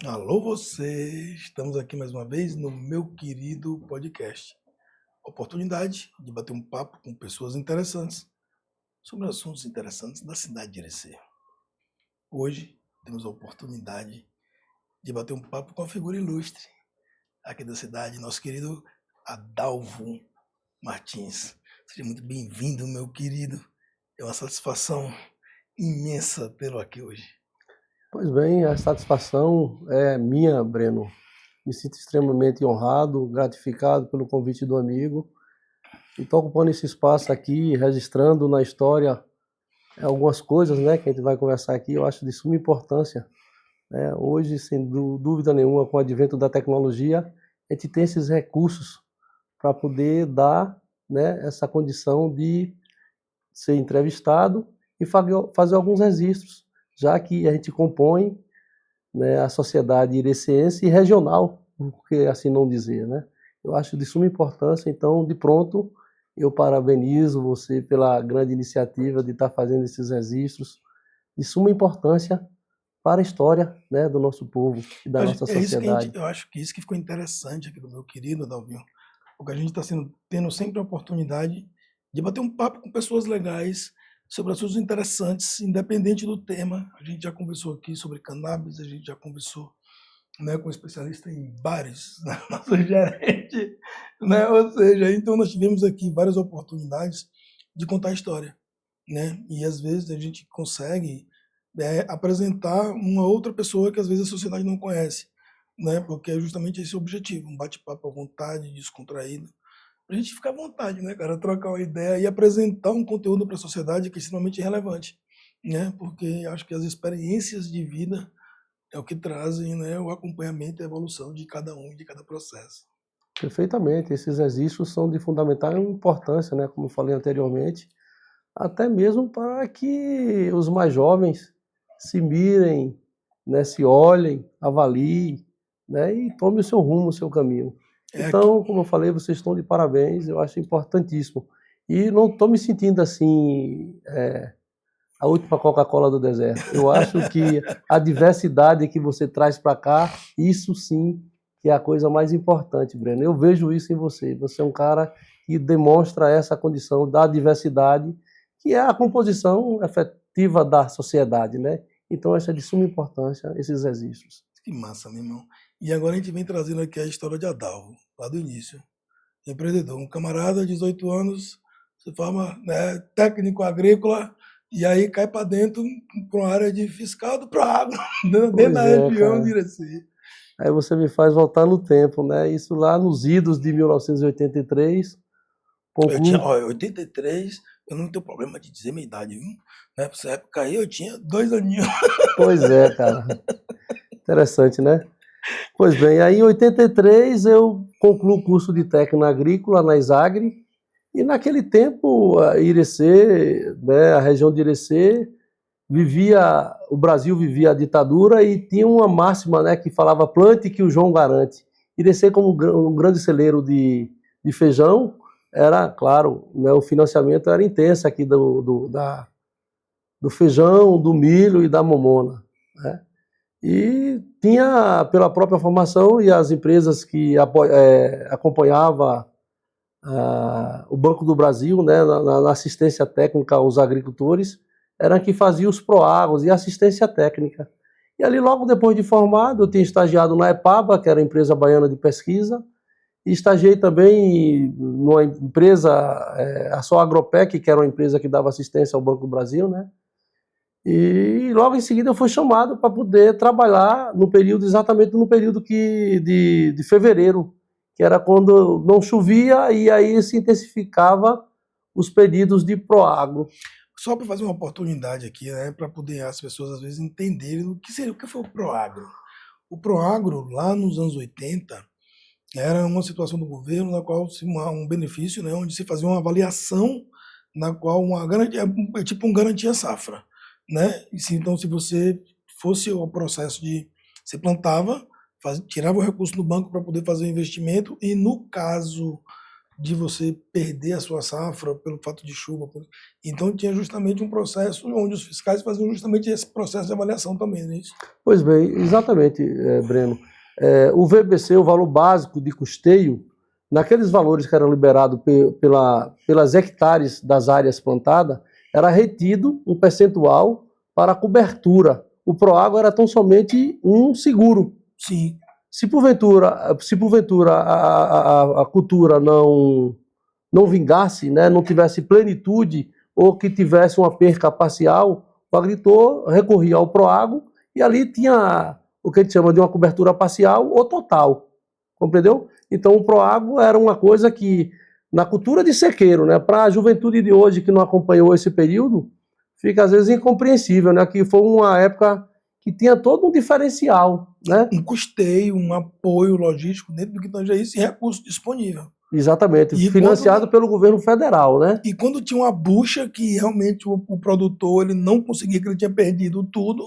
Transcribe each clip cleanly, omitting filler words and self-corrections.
Alô você, estamos aqui mais uma vez no meu querido podcast. Oportunidade de bater um papo com pessoas interessantes sobre assuntos interessantes da cidade de Irecê. Hoje temos a oportunidade de bater um papo com a figura ilustre aqui da cidade, nosso querido Adalvo Martins. Seja muito bem-vindo, meu querido. É uma satisfação imensa tê-lo aqui hoje. Pois bem, a satisfação é minha, Breno. Me sinto extremamente honrado, gratificado pelo convite do amigo. E estou ocupando esse espaço aqui, registrando na história algumas coisas, né, que a gente vai conversar aqui. Eu acho de suma importância, né? Hoje, sem dúvida nenhuma, com o advento da tecnologia, a gente tem esses recursos para poder dar, né, essa condição de ser entrevistado e fazer alguns registros, já que a gente compõe, né, a sociedade ireceense e regional, por que assim não dizer, né? Eu acho de suma importância, então, de pronto, eu parabenizo você pela grande iniciativa de estar fazendo esses registros de suma importância para a história, né, do nosso povo e da nossa É isso que sociedade. eu acho que isso que ficou interessante aqui do meu querido Adalvinho, porque a gente está tendo sempre a oportunidade de bater um papo com pessoas legais sobre assuntos interessantes, independente do tema. A gente já conversou aqui sobre cannabis, a gente já conversou, né, com um especialista em bares, né, nosso gerente, né? Ou seja, então nós tivemos aqui várias oportunidades de contar a história, né? E às vezes a gente consegue apresentar uma outra pessoa que às vezes a sociedade não conhece, né? Porque é justamente esse o objetivo, um bate-papo à vontade, descontraído, pra gente ficar à vontade, né, cara? Trocar uma ideia e apresentar um conteúdo para a sociedade que é extremamente relevante, né? Porque acho que as experiências de vida é o que trazem, né, o acompanhamento e a evolução de cada um e de cada processo. Perfeitamente, esses registros são de fundamental importância, né, como eu falei anteriormente, até mesmo para que os mais jovens se mirem, né, se olhem, avaliem, né, e tomem o seu rumo, o seu caminho. É aqui, Então, como eu falei, vocês estão de parabéns, eu acho importantíssimo. E não estou me sentindo assim, a última Coca-Cola do deserto. Eu acho que a diversidade que você traz para cá, isso sim que é a coisa mais importante, Breno. Eu vejo isso em você. Você é um cara que demonstra essa condição da diversidade, que é a composição efetiva da sociedade, né? Então, isso é de suma importância, esses registros. que massa, meu irmão. E agora a gente vem trazendo aqui a história de Adalvo, lá do início. Empreendedor, um camarada de 18 anos, se forma, né, técnico agrícola, e aí cai para dentro, para uma área de fiscal do Proagro, dentro da Pois é, região de cara. Iracema. Aí você me faz voltar no tempo, né? Isso lá nos idos de 1983, Eu tinha, concluo. ó, 83, eu não tenho problema de dizer minha idade, viu? Nessa época aí eu tinha 2 aninhos. Pois é, cara. Interessante, né? Pois bem, aí em 83 eu concluo o curso de técnico agrícola na Isagre, e naquele tempo a Irecê, né, a região de Irecê, o Brasil vivia a ditadura e tinha uma máxima, né, que falava plante que o João garante. Irecê, como um grande celeiro de feijão, era, claro, né, o financiamento era intenso aqui do feijão, do milho e da momona, né? E tinha, pela própria formação e as empresas que acompanhavam o Banco do Brasil, né, na assistência técnica aos agricultores, eram que faziam os proagros e assistência técnica. E ali, logo depois de formado, eu tinha estagiado na EPABA, que era a empresa baiana de pesquisa, e estagiei também numa empresa, a Só Agropec, que era uma empresa que dava assistência ao Banco do Brasil, né? E logo em seguida eu fui chamado para poder trabalhar no período, exatamente no período de fevereiro, que era quando não chovia e aí se intensificava os pedidos de Proagro. Só para fazer uma oportunidade aqui, né, para poder as pessoas às vezes entenderem o que foi o Proagro. O Proagro, lá nos anos 80, era uma situação do governo na qual um benefício, né, onde se fazia uma avaliação na qual uma garantia, é tipo um garantia safra, né? Então, se você fosse o processo de você plantava, tirava o recurso do banco para poder fazer o investimento e no caso de você perder a sua safra pelo fato de chuva. Então tinha justamente um processo onde os fiscais faziam justamente esse processo de avaliação também, não é isso? Pois bem, exatamente, Breno. O VBC, o valor básico de custeio, naqueles valores que eram liberados pelas hectares das áreas plantadas, era retido um percentual para a cobertura. O Proagro era tão somente um seguro. Sim. Se porventura a cultura não vingasse, né, não tivesse plenitude ou que tivesse uma perca parcial, o agricultor recorria ao Proagro e ali tinha o que a gente chama de uma cobertura parcial ou total, compreendeu? Então o Proagro era uma coisa que, na cultura de sequeiro, né, para a juventude de hoje que não acompanhou esse período, fica às vezes incompreensível, né, que foi uma época que tinha todo um diferencial, né? Um custeio, um apoio logístico dentro do que tange isso e recurso disponível. Exatamente, E financiado pelo governo federal, né? E quando tinha uma bucha que realmente o produtor ele não conseguia, que ele tinha perdido tudo,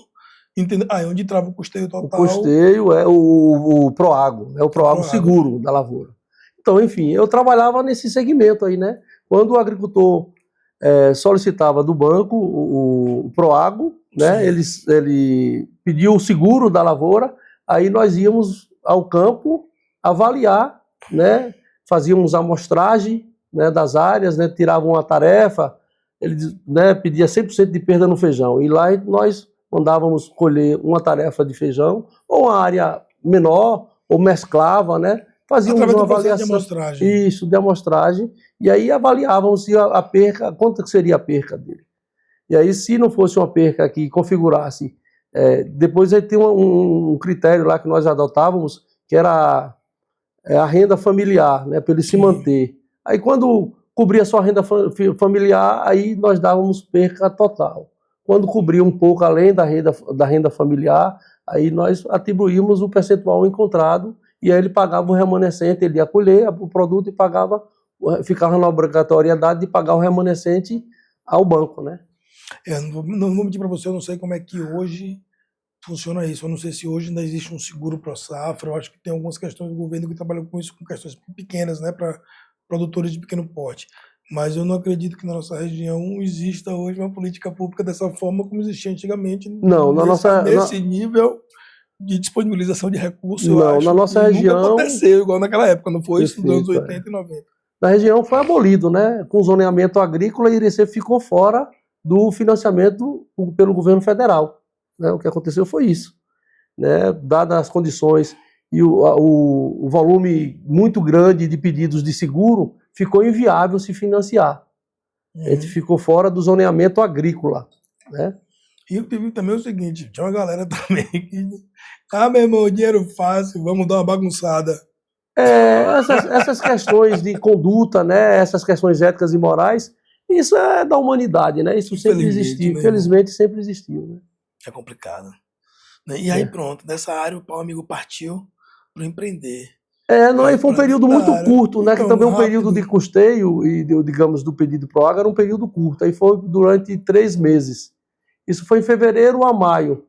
entendeu? Aí onde trava o custeio total. O custeio é o Proagro, é o Proagro seguro da lavoura. Então, enfim, eu trabalhava nesse segmento aí, né? Quando o agricultor solicitava do banco o Proagro, né? Ele pediu o seguro da lavoura, aí nós íamos ao campo avaliar, né? Fazíamos a amostragem, né, das áreas, né? Tiravam uma tarefa, ele, né, pedia 100% de perda no feijão, e lá nós mandávamos colher uma tarefa de feijão, ou uma área menor, ou mesclava, né? Fazíamos uma avaliação. De amostragem. Isso, de amostragem, e aí avaliávamos se a perca, quanto seria a perca dele. E aí, se não fosse uma perca que configurasse, depois aí tem um critério lá que nós adotávamos, que era a renda familiar, né, para ele se manter. Aí quando cobria sua renda familiar, aí nós dávamos perca total. Quando cobria um pouco além da renda familiar, aí nós atribuímos o percentual encontrado e aí ele pagava o remanescente, ele ia colher o produto e pagava, ficava na obrigatoriedade de pagar o remanescente ao banco, né? Não vou mentir para você, eu não sei como é que hoje funciona isso. Eu não sei se hoje ainda existe um seguro pro safra. Eu acho que tem algumas questões do governo que trabalham com isso, com questões pequenas, né, para produtores de pequeno porte. Mas eu não acredito que na nossa região exista hoje uma política pública dessa forma como existia antigamente. Não, nesse nível de disponibilização de recursos, não, eu acho na nossa que região, nunca aconteceu igual naquela época, não foi isso? Nos anos Perfeito, 80 e 90. Na região foi abolido, né? Com o zoneamento agrícola, Irecê ficou fora do financiamento pelo governo federal, né? O que aconteceu foi isso, né? Dadas as condições e o volume muito grande de pedidos de seguro, ficou inviável se financiar. A gente ficou fora do zoneamento agrícola, né? E teve também o seguinte, tinha uma galera também que, meu irmão, dinheiro fácil, vamos dar uma bagunçada. Essas questões de conduta, né? Essas questões éticas e morais, isso é da humanidade, né? Isso sempre existiu, infelizmente sempre existiu, né? É complicado. E aí pronto, dessa área o pau amigo partiu para empreender. Não, foi um período muito curto, né? Então, que também um período de custeio e, digamos, do pedido pro Proagro era um período curto. Aí foi durante 3 meses. Isso foi em fevereiro a maio.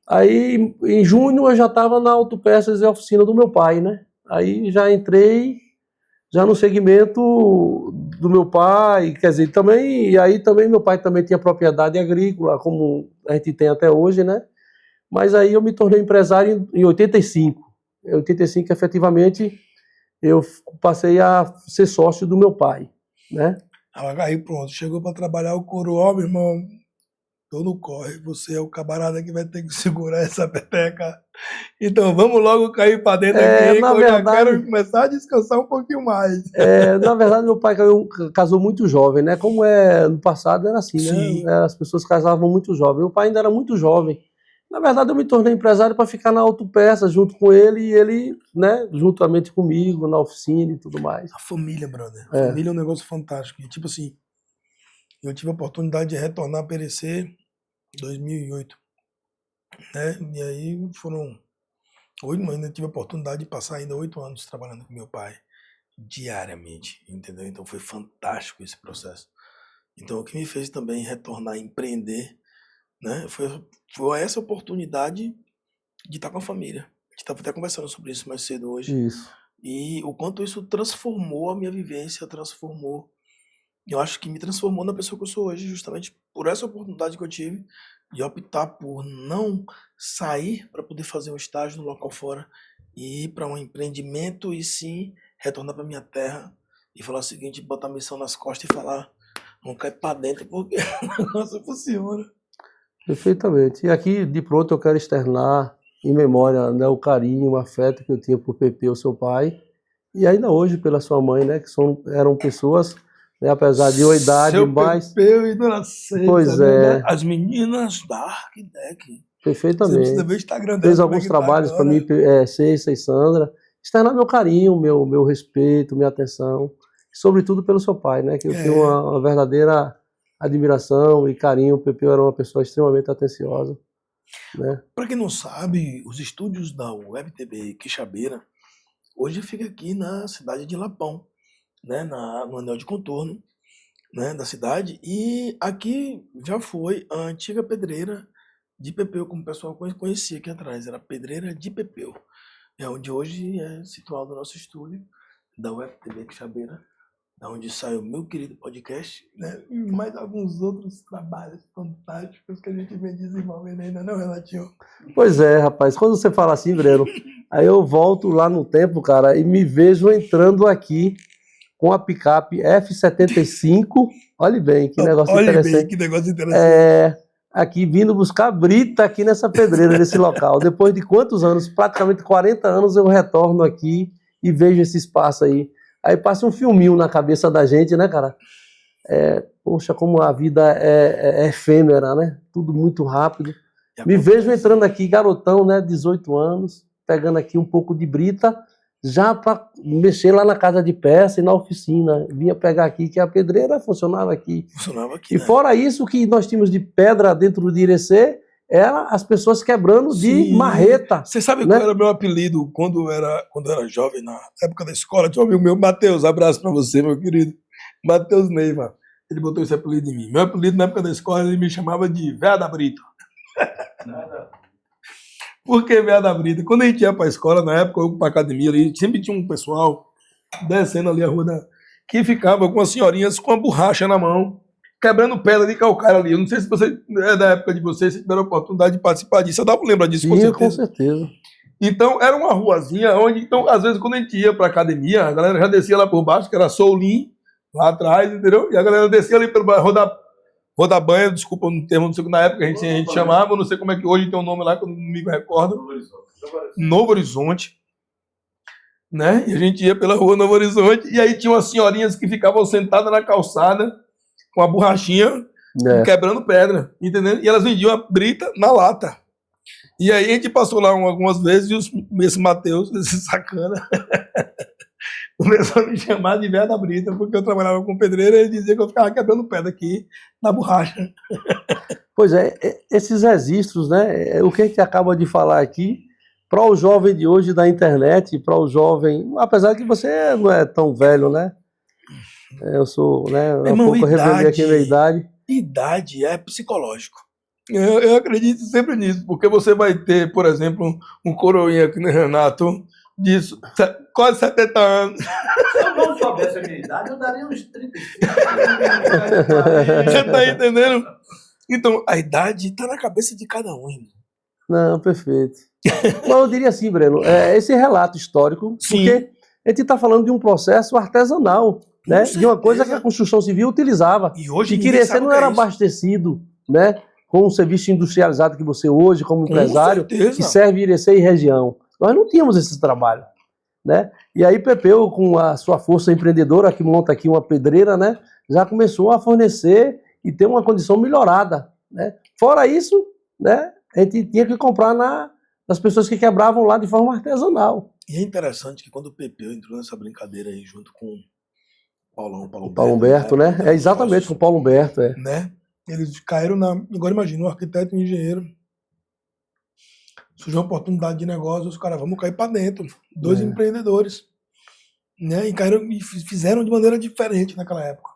Aí, em junho, eu já estava na autopeças e oficina do meu pai, né? Aí já entrei já no segmento do meu pai, quer dizer, também, e aí também meu pai também tinha propriedade agrícola, como a gente tem até hoje, né? Mas aí eu me tornei empresário em 85. Em 85, efetivamente, eu passei a ser sócio do meu pai, né? Aí pronto, chegou para trabalhar o coroa, meu irmão, tô no corre, você é o camarada que vai ter que segurar essa peteca. Então vamos logo cair para dentro aqui, na que verdade, eu já quero começar a descansar um pouquinho mais. Na verdade, meu pai casou muito jovem, né? Como no passado era assim, né? As pessoas casavam muito jovem. Meu pai ainda era muito jovem. Na verdade, eu me tornei empresário para ficar na autopeça junto com ele e ele, né, juntamente comigo, na oficina e tudo mais. A família, brother. A família é um negócio fantástico. E, tipo assim, eu tive a oportunidade de retornar a Perecer em 2008. Né? E aí foram 8, mas ainda tive a oportunidade de passar ainda 8 anos trabalhando com meu pai diariamente, entendeu? Então foi fantástico esse processo. Então o que me fez também retornar a empreender, né, foi essa oportunidade de estar com a família. A gente estava até conversando sobre isso mais cedo hoje. Isso. E o quanto isso transformou a minha vivência, eu acho que me transformou na pessoa que eu sou hoje, justamente por essa oportunidade que eu tive de optar por não sair para poder fazer um estágio no local fora e ir para um empreendimento e sim retornar para minha terra e falar o seguinte, botar a missão nas costas e falar, vamos cair para dentro porque o negócio funciona. Perfeitamente. E aqui, de pronto, eu quero externar em memória, né, o carinho, o afeto que eu tinha por Pepeu, seu pai, e ainda hoje pela sua mãe, né, que eram pessoas, né, apesar de uma idade Seu mais... Pepeu e Dona César, Pois né? é, As meninas da Arquitec. Você precisa ver o perfeitamente. Instagram dela, Fez como é alguns que tá trabalhos para agora. mim, Cessa e Sandra, externar meu carinho, meu respeito, minha atenção, sobretudo pelo seu pai, né, que eu tenho É, uma verdadeira admiração e carinho. O Pepeu era uma pessoa extremamente atenciosa, né? para quem não sabe, os estúdios da WebTV Quixabeira hoje fica aqui na cidade de Lapão, né, no anel de contorno, né, da cidade. E aqui já foi a antiga pedreira de Pepeu, como o pessoal conhecia aqui atrás, era a pedreira de Pepeu. É onde hoje é situado o nosso estúdio da WebTV Quixabeira, da onde sai o meu querido podcast, né? E mais alguns outros trabalhos fantásticos que a gente vem desenvolvendo ainda, não, Renatinho? Pois é, rapaz, quando você fala assim, Breno, aí eu volto lá no tempo, cara, e me vejo entrando aqui com a picape F75, olhe bem, que negócio Olhe bem, interessante, que negócio interessante. aqui vindo buscar brita aqui nessa pedreira, nesse local. Depois de quantos anos? Praticamente 40 anos eu retorno aqui e vejo esse espaço aí. Aí passa um filminho na cabeça da gente, né, cara? Poxa, como a vida é efêmera, né? Tudo muito rápido. E Me vejo acontece. entrando aqui, garotão, né, 18 anos, pegando aqui um pouco de brita, já para mexer lá na casa de peça e na oficina. Vinha pegar aqui, que a pedreira funcionava aqui. Funcionava aqui, E né? fora isso, que nós tínhamos de pedra dentro de Irecê, era as pessoas quebrando de Sim. marreta. Você sabe né? qual era o meu apelido quando eu era jovem, na época da escola? Tinha um amigo meu, Matheus, abraço pra você, meu querido. Matheus Neiva. Ele botou esse apelido em mim. Meu apelido na época da escola, ele me chamava de Véia da Brita. Por que Véia da Brita? Quando a gente ia pra escola, na época, eu ia pra academia ali, sempre tinha um pessoal descendo ali a rua que ficava com as senhorinhas com a borracha na mão, quebrando pedra de calcário ali. Eu não sei se você é da época de vocês, se tiveram a oportunidade de participar disso. Eu dava pra lembrar disso, com Tinha, com certeza. certeza. Então, era uma ruazinha onde, então, às vezes, quando a gente ia pra academia, a galera já descia lá por baixo, que era Soulim, lá atrás, entendeu? E a galera descia ali pelo Rodabanha, desculpa o termo, não sei como na época a gente chamava, não sei como é que hoje tem um nome lá, que eu não me recordo. Novo Horizonte. Né? E a gente ia pela rua Novo Horizonte, e aí tinha umas senhorinhas que ficavam sentadas na calçada, com a borrachinha, quebrando pedra, entendeu? E elas vendiam a brita na lata. E aí a gente passou lá algumas vezes e esse Matheus, esse sacana, começou a me chamar de Véia da Brita, porque eu trabalhava com pedreiro e ele dizia que eu ficava quebrando pedra aqui na borracha. Pois é, esses registros, né? O que a gente acaba de falar aqui, para o jovem de hoje da internet, para o jovem, apesar que você não é tão velho, né? Eu sou, né? Há Irmão, pouco eu revelei aqui a minha idade. idade é psicológico. Eu acredito sempre nisso, porque você vai ter, por exemplo, um coroinha aqui no Renato, disso, quase 70 anos. Se eu não soubesse a minha idade, eu daria uns 35. Você tá entendendo? Então, a idade tá na cabeça de cada um, irmão. Não, perfeito. Mas eu diria assim, Breno, esse relato histórico, Sim. porque a gente está falando de um processo artesanal, né? De uma coisa que a construção civil utilizava. E hoje que ninguém Irecê sabe o não que era é isso. abastecido, né? Com o serviço industrializado que você hoje, como Com empresário, certeza. que serve Irecê e região. Nós não tínhamos esse trabalho, né? E aí Pepeu, com a sua força empreendedora, que monta aqui uma pedreira, né? Já começou a fornecer e ter uma condição melhorada, né? Fora isso, né? A gente tinha que comprar das pessoas que quebravam lá de forma artesanal. E é interessante que quando o Pepeu entrou nessa brincadeira aí junto com o Paulo Humberto, né? É exatamente, com o Paulo Humberto, né? Eles caíram agora imagina, um arquiteto e um engenheiro. Surgiu uma oportunidade de negócio, os caras, vamos cair para dentro. Dois empreendedores. Né? E caíram e fizeram de maneira diferente naquela época.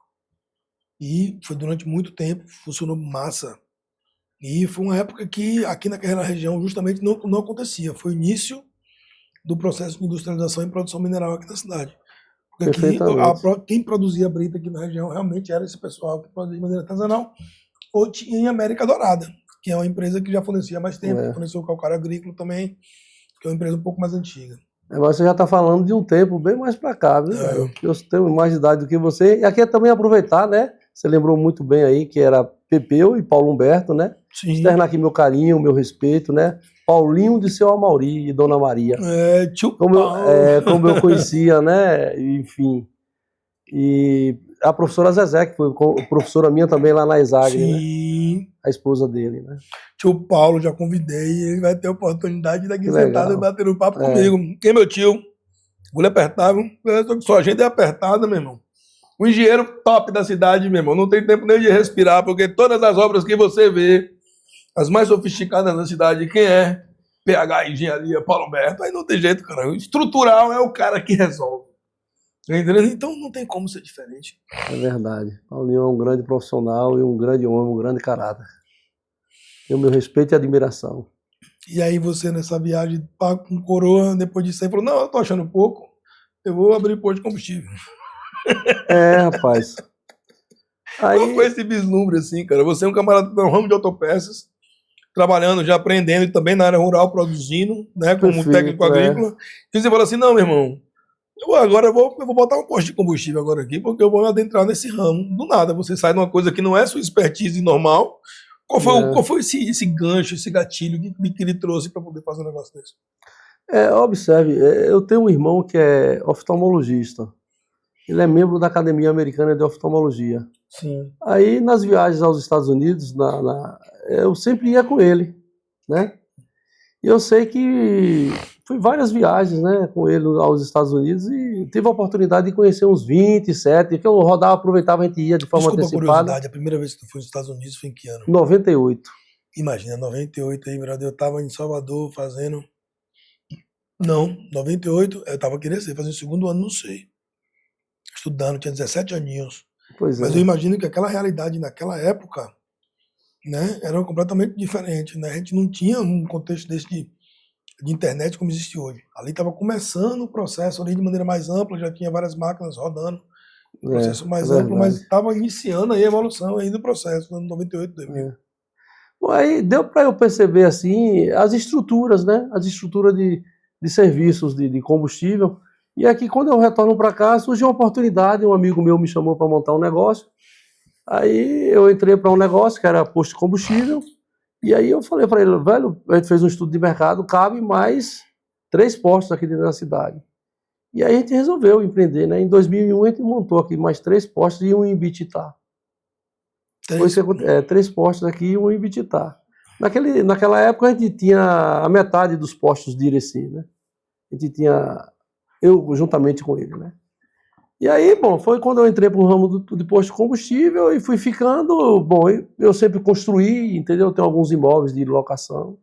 E foi durante muito tempo, funcionou massa. E foi uma época que aqui naquela região justamente não acontecia. Foi o início do processo de industrialização e produção mineral aqui da cidade. Porque aqui, Perfeitamente. quem produzia brita aqui na região realmente era esse pessoal que produzia de maneira artesanal, ou tinha em América Dourada, que é uma empresa que já fornecia há mais tempo, que É. forneceu o calcário agrícola também, que é uma empresa um pouco mais antiga. Agora você já está falando de um tempo bem mais para cá, viu, velho? Eu tenho mais idade do que você. E aqui é também aproveitar, né? Você lembrou muito bem aí que era Pepeu e Paulo Humberto, né? Sim. Externar aqui meu carinho, meu respeito, né? Paulinho de seu Amauri e Dona Maria. Tio Como Paulo. como eu conhecia, né? Enfim. E a professora Zezé, que foi professora minha também lá na Exagre, né? Sim. A esposa dele, né? Tio Paulo, já convidei, ele vai ter a oportunidade de aqui Que sentado e legal. bater um papo comigo. Quem é meu tio? Agulha apertável. Sua agenda é apertada, meu irmão. O engenheiro top da cidade, meu irmão. Não tem tempo nem de respirar, porque todas as obras que você vê, as mais sofisticadas da cidade, quem é? PH Engenharia, Paulo Humberto. Aí não tem jeito, cara. O estrutural é o cara que resolve. Tá entendendo? Então não tem como ser diferente. É verdade. Paulinho é um grande profissional e um grande homem, um grande caráter. Tenho meu respeito e admiração. E aí você, nessa viagem com coroa, depois disso aí, falou, não, eu tô achando pouco, eu vou abrir posto de combustível. Rapaz. Qual foi Aí, esse vislumbre, assim, cara? Você é um camarada no ramo de autopeças, trabalhando, já aprendendo e também na área rural, produzindo, né, como técnico perfeito, agrícola. E você fala assim, não, meu irmão, agora eu vou botar um posto de combustível agora aqui, porque eu vou adentrar nesse ramo. Do nada, você sai de uma coisa que não é sua expertise normal. Qual foi esse gancho, esse gatilho que ele trouxe para poder fazer um negócio desse? Observe, eu tenho um irmão que é oftalmologista. Ele é membro da Academia Americana de Oftalmologia. Sim. Aí, nas viagens aos Estados Unidos, eu sempre ia com ele, né? E eu sei que fui várias viagens, né, com ele aos Estados Unidos e tive a oportunidade de conhecer uns 27, que eu rodava, aproveitava, a gente ia de forma Desculpa a antecipada. curiosidade, a primeira vez que tu foi nos Estados Unidos foi em que ano? 98. Imagina, 98 aí, brother, eu tava em Salvador fazendo... Não, 98, eu tava querendo ser, fazendo o segundo ano, não sei. Estudando, tinha 17 aninhos. Pois Mas é. eu imagino que aquela realidade naquela época, né, era completamente diferente, né? A gente não tinha um contexto desse de internet como existe hoje. Ali estava começando o processo ali de maneira mais ampla, já tinha várias máquinas rodando, processo mais amplo, mas Verdade. estava iniciando aí a evolução aí do processo, no ano 98, 2000. Bom, aí deu para eu perceber assim as estruturas, né? As estruturas de serviços de combustível. E aqui, quando eu retorno para cá, surgiu uma oportunidade. Um amigo meu me chamou para montar um negócio. Aí eu entrei para um negócio que era posto de combustível. E aí eu falei para ele, velho, a gente fez um estudo de mercado, cabe mais 3 postos aqui dentro da cidade. E aí a gente resolveu empreender, né? Em 2001 a gente montou aqui mais 3 postos e um em Ibititá. 3 postos aqui e um em Ibititá. Naquela época a gente tinha a metade dos postos de Ireci, né? A gente tinha, eu juntamente com ele, né? E aí, bom, foi quando eu entrei para o ramo de posto de combustível e fui ficando, bom, eu sempre construí, entendeu? Eu tenho alguns imóveis de locação.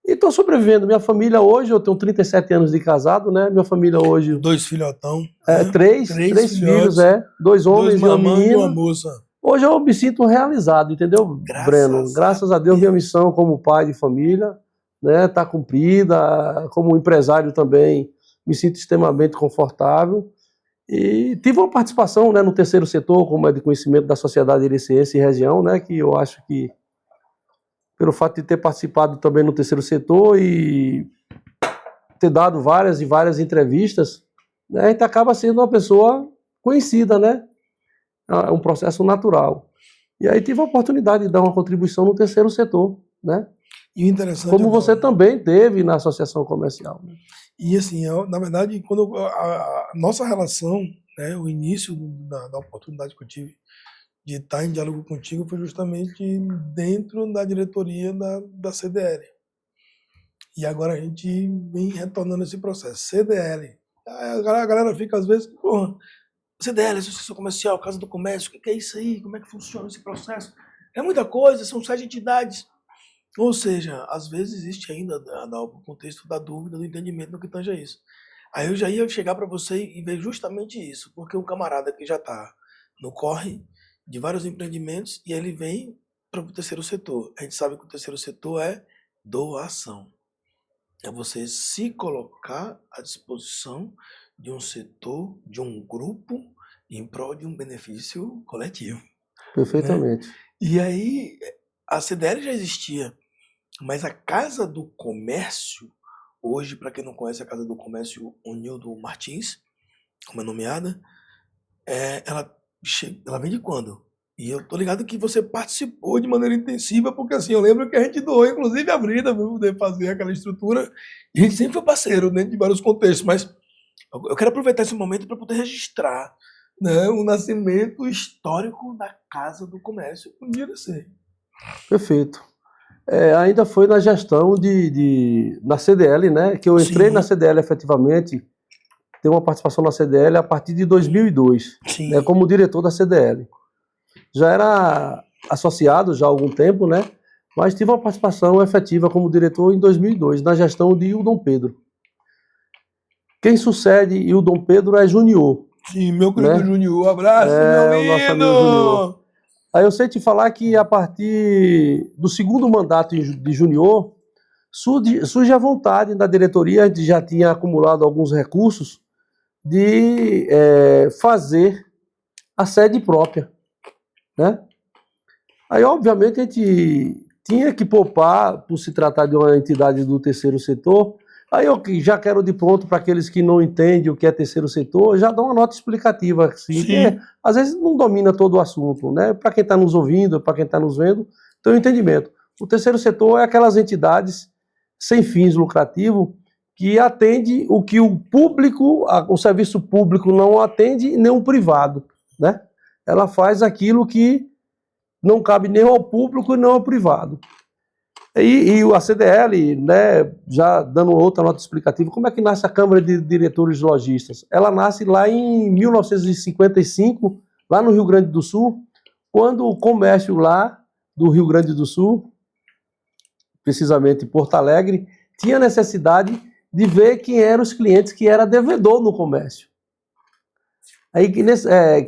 E estou sobrevivendo. Minha família hoje, eu tenho 37 anos de casado, né? Minha família hoje... 2 filhotão. Três filhos, 2 homens e uma menina. E uma moça. Hoje eu me sinto realizado, entendeu, Breno? Graças a Deus, minha missão como pai de família, né, está cumprida. Como empresário também, me sinto extremamente confortável. E tive uma participação, né, no terceiro setor, como é de conhecimento da sociedade iriciense e região, né, que eu acho que, pelo fato de ter participado também no terceiro setor e ter dado várias e várias entrevistas, né, a gente acaba sendo uma pessoa conhecida, né? É um processo natural. E aí tive a oportunidade de dar uma contribuição no terceiro setor, né? E o interessante como você também teve na associação comercial. Né? E assim, na verdade, quando a nossa relação, né, o início da oportunidade que eu tive de estar em diálogo contigo foi justamente dentro da diretoria da CDL. E agora a gente vem retornando esse processo. CDL. A galera fica às vezes, porra, CDL, Associação Comercial, Casa do Comércio, o que é isso aí? Como é que funciona esse processo? É muita coisa, são 7 entidades. Ou seja, às vezes existe ainda o contexto da dúvida, do entendimento no que tange a isso. Aí eu já ia chegar para você e ver justamente isso, porque um camarada que já está no corre de vários empreendimentos e ele vem para o terceiro setor. A gente sabe que o terceiro setor é doação. É você se colocar à disposição de um setor, de um grupo, em prol de um benefício coletivo, né? Perfeitamente. E aí, a CDL já existia, mas a Casa do Comércio, hoje, para quem não conhece a Casa do Comércio Onildo Martins, como é nomeada, ela vem de quando? E eu tô ligado que você participou de maneira intensiva, porque assim, eu lembro que a gente doou, inclusive, a Brida, para poder fazer aquela estrutura, e a gente sempre foi parceiro, dentro de vários contextos, mas eu quero aproveitar esse momento para poder registrar, né, o nascimento histórico da Casa do Comércio com o IRC. Perfeito. Ainda foi na gestão na CDL, né? Que eu entrei na Sim, CDL efetivamente, tenho uma participação na CDL a partir de 2002, né? sim. Como diretor da CDL. Já era associado já há algum tempo, né? Mas tive uma participação efetiva como diretor em 2002, na gestão de Hildon Pedro. Quem sucede Hildon Pedro é Junior, Sim, meu querido né? Júnior, abraço, meu É o nosso amigo Junior. lindo! Aí eu sei te falar que a partir do segundo mandato de Junior, surge a vontade da diretoria, a gente já tinha acumulado alguns recursos, de fazer a sede própria, né? Aí, obviamente, a gente tinha que poupar, por se tratar de uma entidade do terceiro setor. Aí eu já quero de pronto para aqueles que não entendem o que é terceiro setor, já dou uma nota explicativa, assim, que Sim, às vezes não domina todo o assunto, né? Para quem está nos ouvindo, para quem está nos vendo, tem um entendimento. O terceiro setor é aquelas entidades sem fins lucrativos que atende o que o público, o serviço público não atende, nem o privado, né? Ela faz aquilo que não cabe nem ao público e nem ao privado. E a CDL, né, já dando outra nota explicativa, como é que nasce a Câmara de Diretores Lojistas? Ela nasce lá em 1955, lá no Rio Grande do Sul, quando o comércio lá do Rio Grande do Sul, precisamente Porto Alegre, tinha necessidade de ver quem eram os clientes que era devedor no comércio. Aí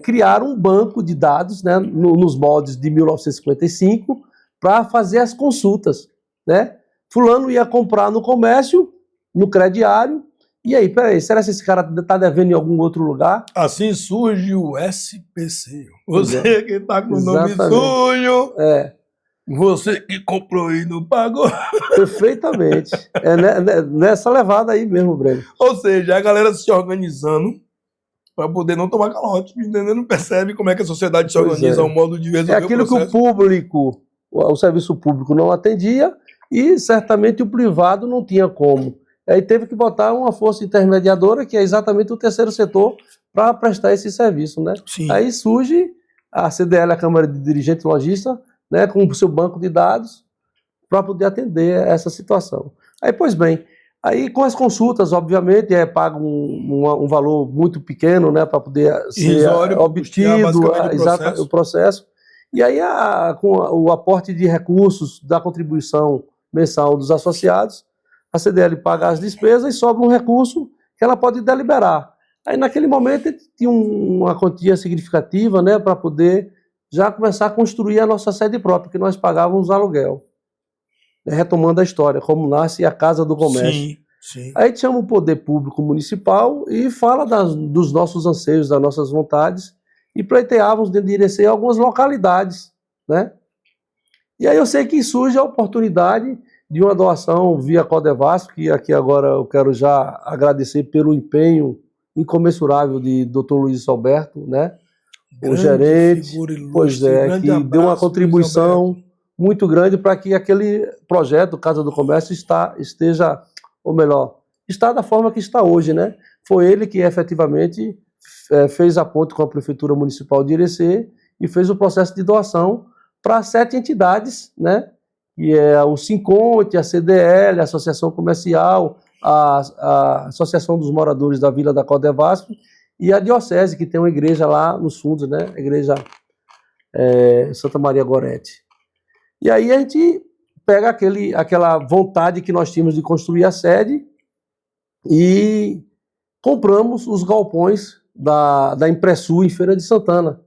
criaram um banco de dados, né, nos moldes de 1955 para fazer as consultas, né? Fulano ia comprar no comércio, no crediário, e aí, peraí, será que esse cara está devendo em algum outro lugar? assim surge o SPC. Pois é. Você que está com o nome Exatamente. sujo, É, você que comprou e não pagou. perfeitamente. Nessa levada aí mesmo, Breno. Ou seja, a galera se organizando para poder não tomar calote, entendeu? Não percebe como é que a sociedade se Pois organiza, é. um modo de É resolver o aquilo que o processo. público, o serviço público não atendia e certamente o privado não tinha como. Aí teve que botar uma força intermediadora, que é exatamente o terceiro setor, para prestar esse serviço, né? Sim, Aí surge a CDL, a Câmara de Dirigentes Lojistas, né, com o seu banco de dados, para poder atender essa situação. Aí, pois bem, aí com as consultas, obviamente, é pago um valor muito pequeno, né, para poder ser irrisório para custear obtido basicamente o o processo. processo. E aí, com o aporte de recursos da contribuição mensal dos associados, a CDL paga as despesas e sobra um recurso que ela pode deliberar. Aí, naquele momento, tinha uma quantia significativa, né, para poder já começar a construir a nossa sede própria, que nós pagávamos aluguel. Retomando a história, como nasce a Casa do Comércio. Sim, sim. Aí a gente chama o poder público municipal e fala dos nossos anseios, das nossas vontades, e pleiteávamos dentro de Irecê algumas localidades, né? E aí eu sei que surge a oportunidade de uma doação via Codevasf, que aqui agora eu quero já agradecer pelo empenho incomensurável de Dr. Luiz Alberto, né? O Grande gerente, figura ilustre, pois é, grande que deu uma abraço, Luiz Alberto. contribuição muito grande para que aquele projeto Casa do Comércio esteja, ou melhor, está da forma que está hoje, né? Foi ele que efetivamente fez a ponte com a Prefeitura Municipal de Irecê e fez o processo de doação para 7 entidades, né? Que é o Sinconte, a CDL, a Associação Comercial, a Associação dos Moradores da Vila da Codevasf e a Diocese, que tem uma igreja lá nos fundos, né? A igreja Santa Maria Gorete. E aí a gente pega aquela vontade que nós tínhamos de construir a sede e compramos os galpões da Impressul em Feira de Santana.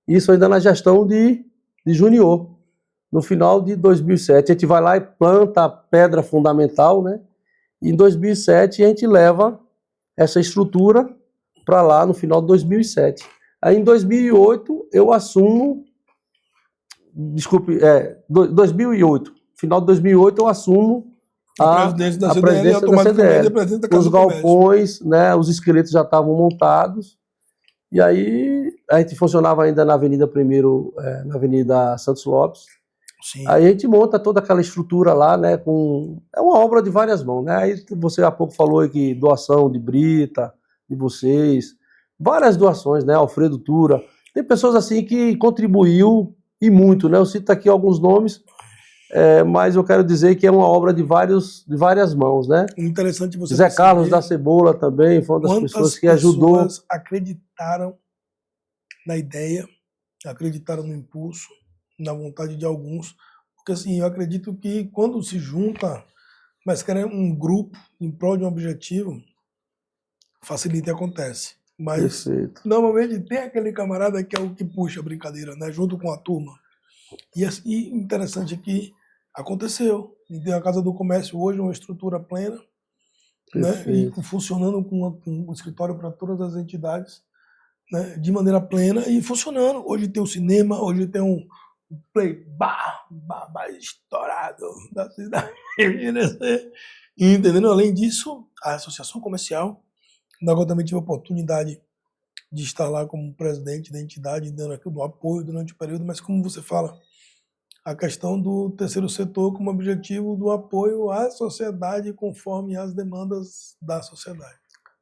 Isso ainda na gestão de Junior, no final de 2007. A gente vai lá e planta a pedra fundamental, né? Em 2007, a gente leva essa estrutura para lá no final de 2007. Aí, em 2008, eu assumo... Desculpe, 2008. Final de 2008, eu assumo A presidência da a CDL, presidência da automaticamente CDL. é presidente da Casa Os do Comércio. galpões, né, os esqueletos já estavam montados. E aí, a gente funcionava ainda na Avenida Primeiro, na Avenida Santos Lopes. Sim. Aí a gente monta toda aquela estrutura lá, né, é uma obra de várias mãos, né? Aí você há pouco falou aqui, doação de Brita, de vocês, várias doações, né, Alfredo Tura. Tem pessoas assim que contribuiu e muito, né? Eu cito aqui alguns nomes, mas eu quero dizer que é uma obra de várias mãos, né? Interessante você Zé Carlos da perceber Cebola também foi uma das quantas pessoas que ajudou. pessoas acreditaram na ideia, acreditaram no impulso, na vontade de alguns. Porque assim, eu acredito que quando se junta, mas quer um grupo em prol de um objetivo, facilita e acontece. Mas Perfeito. normalmente tem aquele camarada que é o que puxa a brincadeira, né? Junto com a turma. E assim, interessante é que aconteceu. E tem a Casa do Comércio hoje, uma estrutura plena, né? E Perfeito. funcionando com um escritório para todas as entidades, né? De maneira plena e funcionando. Hoje tem o cinema, hoje tem um play bar estourado da cidade. E entendendo? Além disso, a associação comercial, na qual eu também tive a oportunidade de estar lá como presidente da entidade, dando aqui o apoio durante o período, mas como você fala, a questão do terceiro setor como objetivo do apoio à sociedade conforme as demandas da sociedade.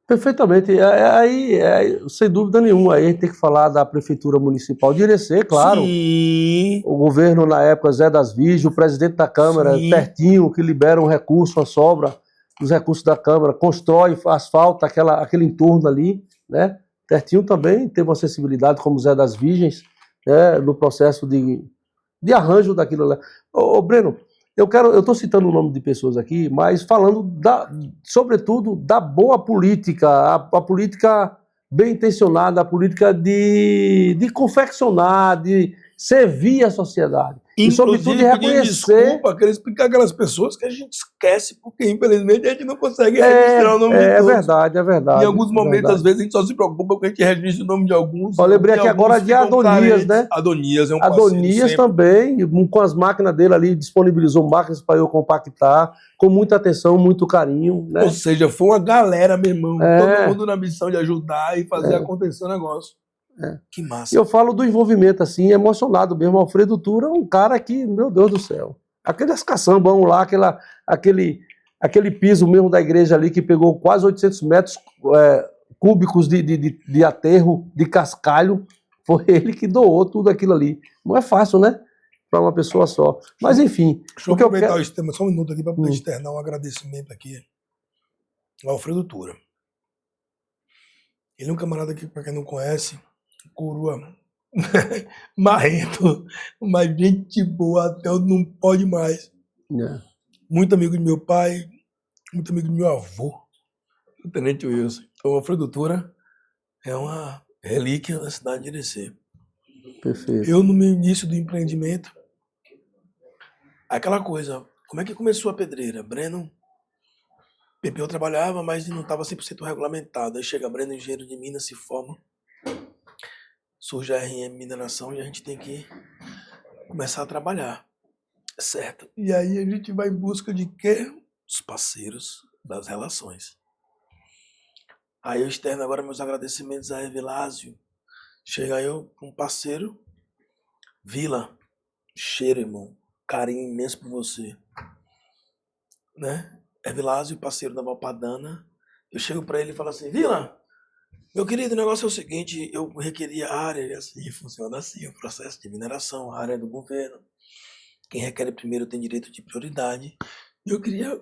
Perfeitamente. Aí, sem dúvida nenhuma, aí a gente tem que falar da Prefeitura Municipal de Irecê, claro. Sim. O governo, na época, Zé das Virgens, o presidente da Câmara, Sim. Pertinho, que libera um recurso, uma sobra dos recursos da Câmara, constrói, asfalta aquele entorno ali, né? Pertinho também teve uma sensibilidade, como Zé das Virgens, né, no processo de arranjo daquilo lá. Ô, Breno, eu estou citando o nome de pessoas aqui, mas falando, sobretudo, da boa política, a política bem intencionada, a política de confeccionar, de servir a sociedade. E, sobretudo, de Inclusive, pedindo reconhecer... desculpa, querer explicar aquelas pessoas que a gente esquece, porque, infelizmente, a gente não consegue registrar o nome de É todos. verdade, é verdade. Em alguns momentos, verdade. às vezes, a gente só se preocupa porque a gente registra o nome de alguns. Eu lembrei aqui e agora alguns de ficam Adonias, carentes. né? Adonias é um parceiro Adonias sempre. também, com as máquinas dele ali, disponibilizou máquinas para eu compactar, com muita atenção, muito carinho, né? Ou seja, foi uma galera, meu irmão. É. Todo mundo na missão de ajudar e fazer acontecer o negócio. Que massa. Eu falo do envolvimento, assim, emocionado mesmo. Alfredo Tura é um cara que, meu Deus do céu. Aqueles caçambão lá, aquele piso mesmo da igreja ali, que pegou quase 800 metros cúbicos de aterro, de cascalho, foi ele que doou tudo aquilo ali. Não é fácil, né? Para uma pessoa só. Mas, enfim. Deixa eu aproveitar esse tema só um minuto aqui para poder externar um agradecimento aqui ao Alfredo Tura. Ele é um camarada que, para quem não conhece, coroa marrento, mas gente boa até onde não pode mais. Muito amigo de meu pai, muito amigo do meu avô, o Tenente Wilson. Então, o Alfredo Tura é uma relíquia da cidade de Irecê. Perfeito. Eu, no meu início do empreendimento, aquela coisa, como é que começou a pedreira? Breno, Pepeu trabalhava, mas não estava 100% regulamentado. Aí chega Breno, engenheiro de Minas, se forma. Surge a RM Mineração e a gente tem que começar a trabalhar, certo? E aí a gente vai em busca de quê? Dos parceiros, das relações. Aí eu externo agora meus agradecimentos a Evilásio. Chega eu com um parceiro, Vila, cheiro, irmão, carinho imenso por você, né? Evilásio, parceiro da Valpadana. Eu chego para ele e falo assim, Vila, meu querido, o negócio é o seguinte, eu requeria a área, e assim, funciona assim, o processo de mineração, a área do governo. Quem requer primeiro tem direito de prioridade. E eu queria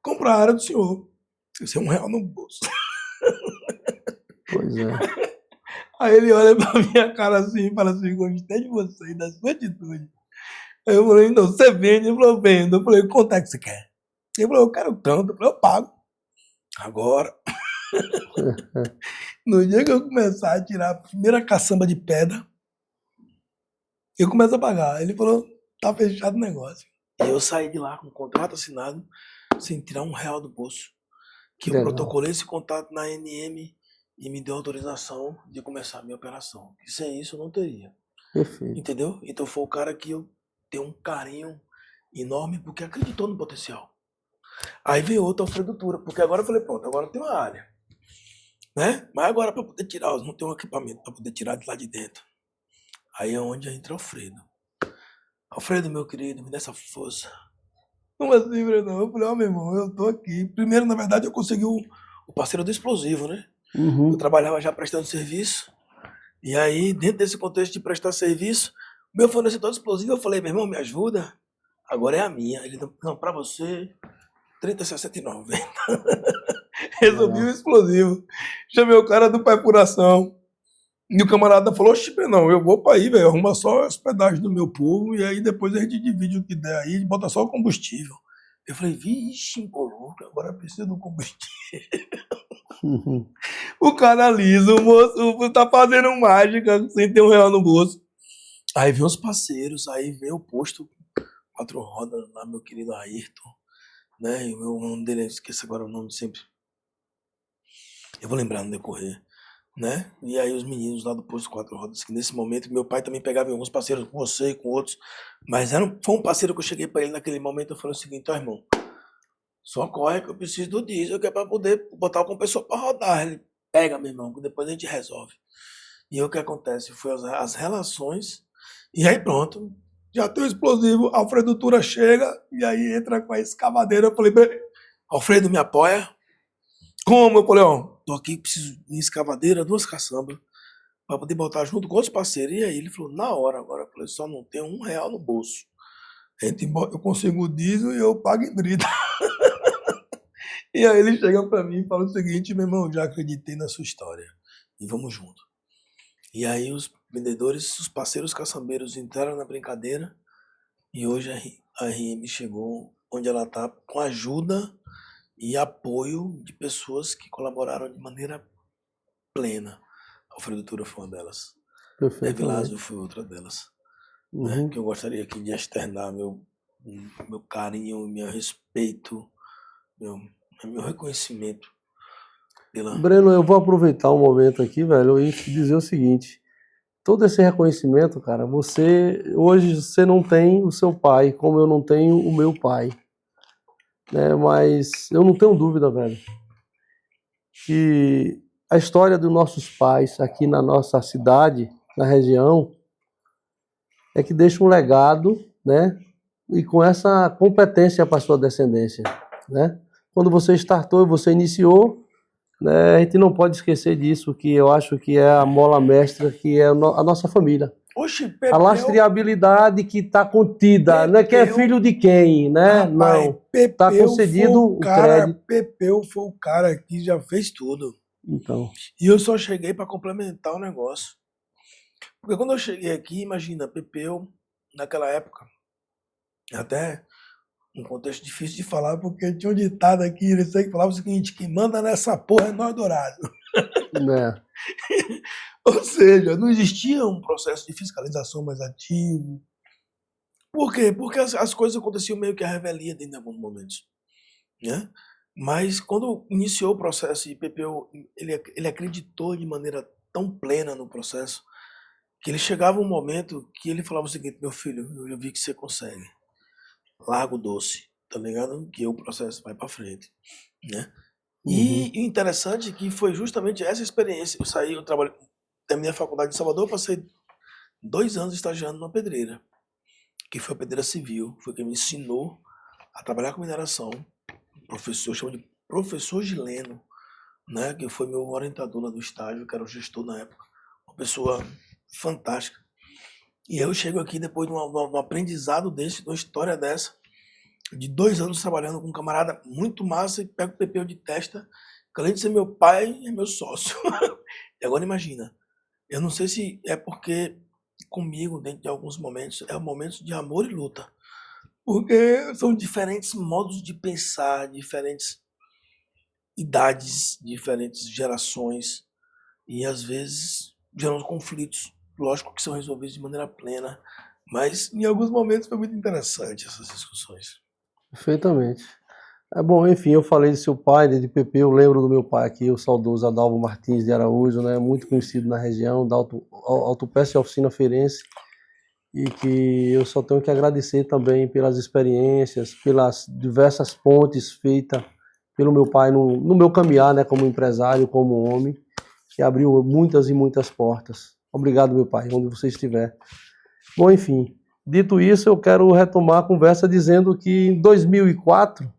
comprar a área do senhor. Isso é R$1 no bolso. Pois é. Aí ele olha pra minha cara assim e fala assim, gostei de você e da sua atitude. Aí eu falei, então, você vende? Ele falou, vendo. Eu falei, quanto é que você quer? Ele falou, eu quero tanto. Eu falei, eu pago. Agora. No dia que eu começar a tirar a primeira caçamba de pedra, eu começo a pagar. Ele falou, tá fechado o negócio. E eu saí de lá com o contrato assinado, sem tirar R$1 do bolso. Que eu Legal. protocolei esse contato na ANM e me deu autorização de começar a minha operação. E sem isso eu não teria. Perfeito. Entendeu? Então foi o cara que eu tenho um carinho enorme porque acreditou no potencial. Aí veio outra alfredutura, porque agora eu falei, pronto, agora tem uma área. Né? Mas agora para poder tirar, não tem um equipamento para poder tirar de lá de dentro. Aí é onde entra o Alfredo. Alfredo, meu querido, me dá essa força. Como assim, Brenão? Eu falei, ó, meu irmão, eu tô aqui. Primeiro, na verdade, eu consegui o parceiro do explosivo, né? Eu Uhum. trabalhava já prestando serviço. E aí, dentro desse contexto de prestar serviço, meu fornecedor de explosivo, eu falei, meu irmão, me ajuda. Agora é a minha. Ele, não, pra você, 30,60,90. Resolvi o Legal. explosivo. Chamei o cara do perfuração. E o camarada falou, oxe, não, eu vou pra aí, velho, arruma só a hospedagem do meu povo e aí depois a gente divide o que der aí e bota só o combustível. Eu falei, vixe, empolou, agora precisa do combustível. Uhum. O cara liso, o moço tá fazendo mágica sem ter R$1 no bolso. Aí vem os parceiros, aí vem o posto 4 rodas lá, meu querido Ayrton, né? E o nome dele, esqueci agora o nome sempre. Eu vou lembrar no decorrer. Né? E aí os meninos lá do posto 4 rodas, que nesse momento meu pai também pegava alguns parceiros com você e com outros, mas foi um parceiro que eu cheguei para ele naquele momento, eu falei o seguinte, ó irmão, só corre que eu preciso do diesel, que é para poder botar o compressor para rodar. Ele, pega, meu irmão, que depois a gente resolve. E aí o que acontece? Foi as relações, e aí pronto, já tem o explosivo, a Alfredutura chega, e aí entra com a escavadeira, eu falei, Alfredo, me apoia? Como? Eu falei, ó, tô aqui, preciso de escavadeira, 2 caçambas, para poder botar junto com outros parceiros. E aí ele falou, na hora agora. Eu falei, só não tenho R$1 no bolso. Eu consigo o diesel e eu pago em brita. E aí ele chega para mim e fala o seguinte, meu irmão, já acreditei na sua história. E vamos junto. E aí os vendedores, os parceiros caçambeiros entraram na brincadeira. E hoje a RM chegou onde ela está com ajuda e apoio de pessoas que colaboraram de maneira plena. A Alfredutura foi uma delas. Evilásio Perfeitamente. foi outra delas. Né? Que Uhum. eu gostaria aqui de externar meu carinho, meu respeito, meu reconhecimento pela. Breno, eu vou aproveitar um momento aqui, velho, e te dizer o seguinte. Todo esse reconhecimento, cara, hoje você não tem o seu pai, como eu não tenho o meu pai, né? Mas eu não tenho dúvida, velho, que a história dos nossos pais aqui na nossa cidade, na região, é que deixa um legado, né? E com essa competência para sua descendência, né? Quando você startou e você iniciou, né, a gente não pode esquecer disso, que eu acho que é a mola mestra, que é a nossa família. Oxe, A lastreabilidade que está contida, não é que é Pepeu, filho de quem, né? rapaz, Não. Está concedido o crédito. Pepeu foi o cara que já fez tudo. Então, E eu só cheguei para complementar o negócio. Porque quando eu cheguei aqui, imagina, Pepeu, naquela época, até um contexto difícil de falar, porque tinha um ditado aqui, eles que falava o seguinte, quem manda nessa porra é nós dourado. né? Ou seja, não existia um processo de fiscalização mais ativo. Por quê? Porque as coisas aconteciam meio que à revelia dentro de alguns momentos. Né? Mas quando iniciou o processo e Pepeu, ele acreditou de maneira tão plena no processo, que ele chegava um momento que ele falava o seguinte, meu filho, eu vi que você consegue. Larga o doce, tá ligado? Que o processo vai para frente. Né? E Uhum. o interessante é que foi justamente essa experiência. Eu terminei a faculdade de Salvador, passei 2 anos estagiando numa pedreira, que foi a pedreira civil, foi quem me ensinou a trabalhar com mineração. O professor, chama de professor Gileno, né, que foi meu orientador lá do estágio, que era o gestor na época. Uma pessoa fantástica. E eu chego aqui depois de um aprendizado desse, de uma história dessa, de 2 anos trabalhando com um camarada muito massa e pego o Pepeu de testa, que além de ser meu pai, é meu sócio. E agora imagina, eu não sei se é porque comigo, dentro de alguns momentos, é momentos de amor e luta. Porque são diferentes modos de pensar, diferentes idades, diferentes gerações, e às vezes geram conflitos. Lógico que são resolvidos de maneira plena, mas em alguns momentos foi muito interessante essas discussões. Perfeitamente. Bom, enfim, eu falei de seu pai, de PP, eu lembro do meu pai aqui, o saudoso Adalvo Martins de Araújo, né, muito conhecido na região, da autopeça e oficina feirense, e que eu só tenho que agradecer também pelas experiências, pelas diversas pontes feitas pelo meu pai no meu caminhar, né, como empresário, como homem, que abriu muitas e muitas portas. Obrigado, meu pai, onde você estiver. Bom, enfim, dito isso, eu quero retomar a conversa dizendo que em 2004,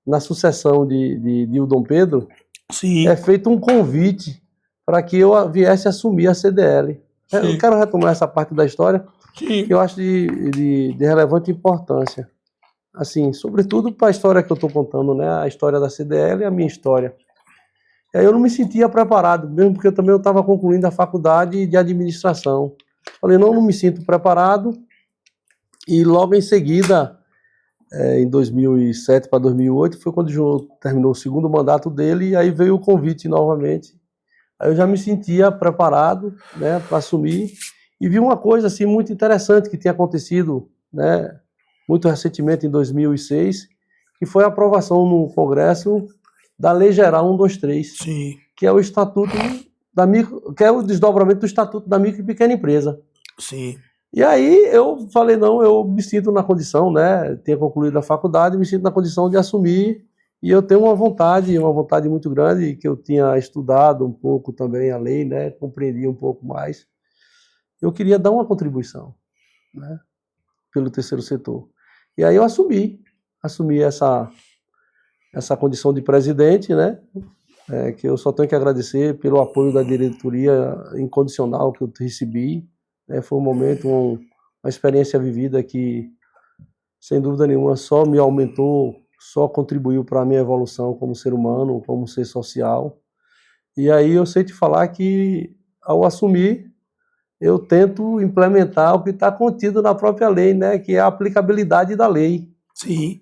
na sucessão de Dom Pedro, Sim, é feito um convite para que eu viesse assumir a CDL. Eu sim, quero retomar essa parte da história, que sim. eu acho de relevante importância. Assim, sobretudo para a história que eu estou contando, né? A história da CDL e a minha história. E aí eu não me sentia preparado, mesmo porque eu estava concluindo a faculdade de administração. Falei, não me sinto preparado. E logo em seguida, em 2007 para 2008, foi quando o João terminou o segundo mandato dele, e aí veio o convite novamente. Aí eu já me sentia preparado, né, para assumir, e vi uma coisa assim muito interessante que tinha acontecido, né, muito recentemente em 2006, que foi a aprovação no Congresso da Lei Geral 123, Sim, que é o estatuto que é o desdobramento do Estatuto da Micro e Pequena Empresa. sim. E aí eu falei, não, eu me sinto na condição, né, tinha concluído a faculdade, me sinto na condição de assumir, e eu tenho uma vontade muito grande, que eu tinha estudado um pouco também a lei, né, compreendi um pouco mais. Eu queria dar uma contribuição, né, pelo terceiro setor. E aí eu assumi essa condição de presidente, né, que eu só tenho que agradecer pelo apoio da diretoria incondicional que eu recebi. Foi um momento, uma experiência vivida que, sem dúvida nenhuma, só me aumentou, só contribuiu para a minha evolução como ser humano, como ser social. E aí eu sei te falar que, ao assumir, eu tento implementar o que está contido na própria lei, né, que é a aplicabilidade da lei. Sim,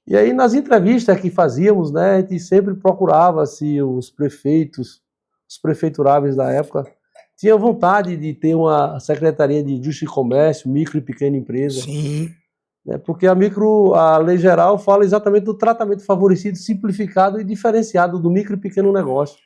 E aí, nas entrevistas que fazíamos, né, a gente sempre procurava se os prefeitos, os prefeituráveis da época, tinham vontade de ter uma secretaria de Justiça e Comércio, micro e pequena empresa, sim, né, porque a lei geral fala exatamente do tratamento favorecido, simplificado e diferenciado do micro e pequeno negócio.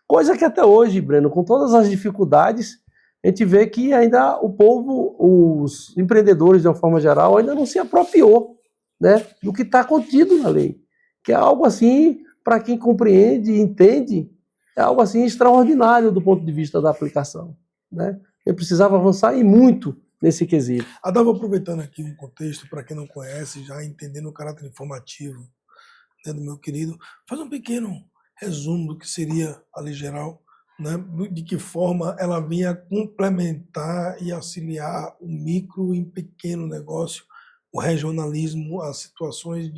Coisa que até hoje, Breno, com todas as dificuldades, a gente vê que ainda o povo, os empreendedores de uma forma geral, ainda não se apropriou, né, do que está contido na lei, que é algo assim, para quem compreende e entende, é algo assim extraordinário do ponto de vista da aplicação, né? Eu precisava avançar e muito nesse quesito. Estava aproveitando aqui um contexto, para quem não conhece, já entendendo o caráter informativo, né, do meu querido, faz um pequeno resumo do que seria a lei geral, né, de que forma ela vinha complementar e auxiliar o micro e pequeno negócio, o regionalismo, as situações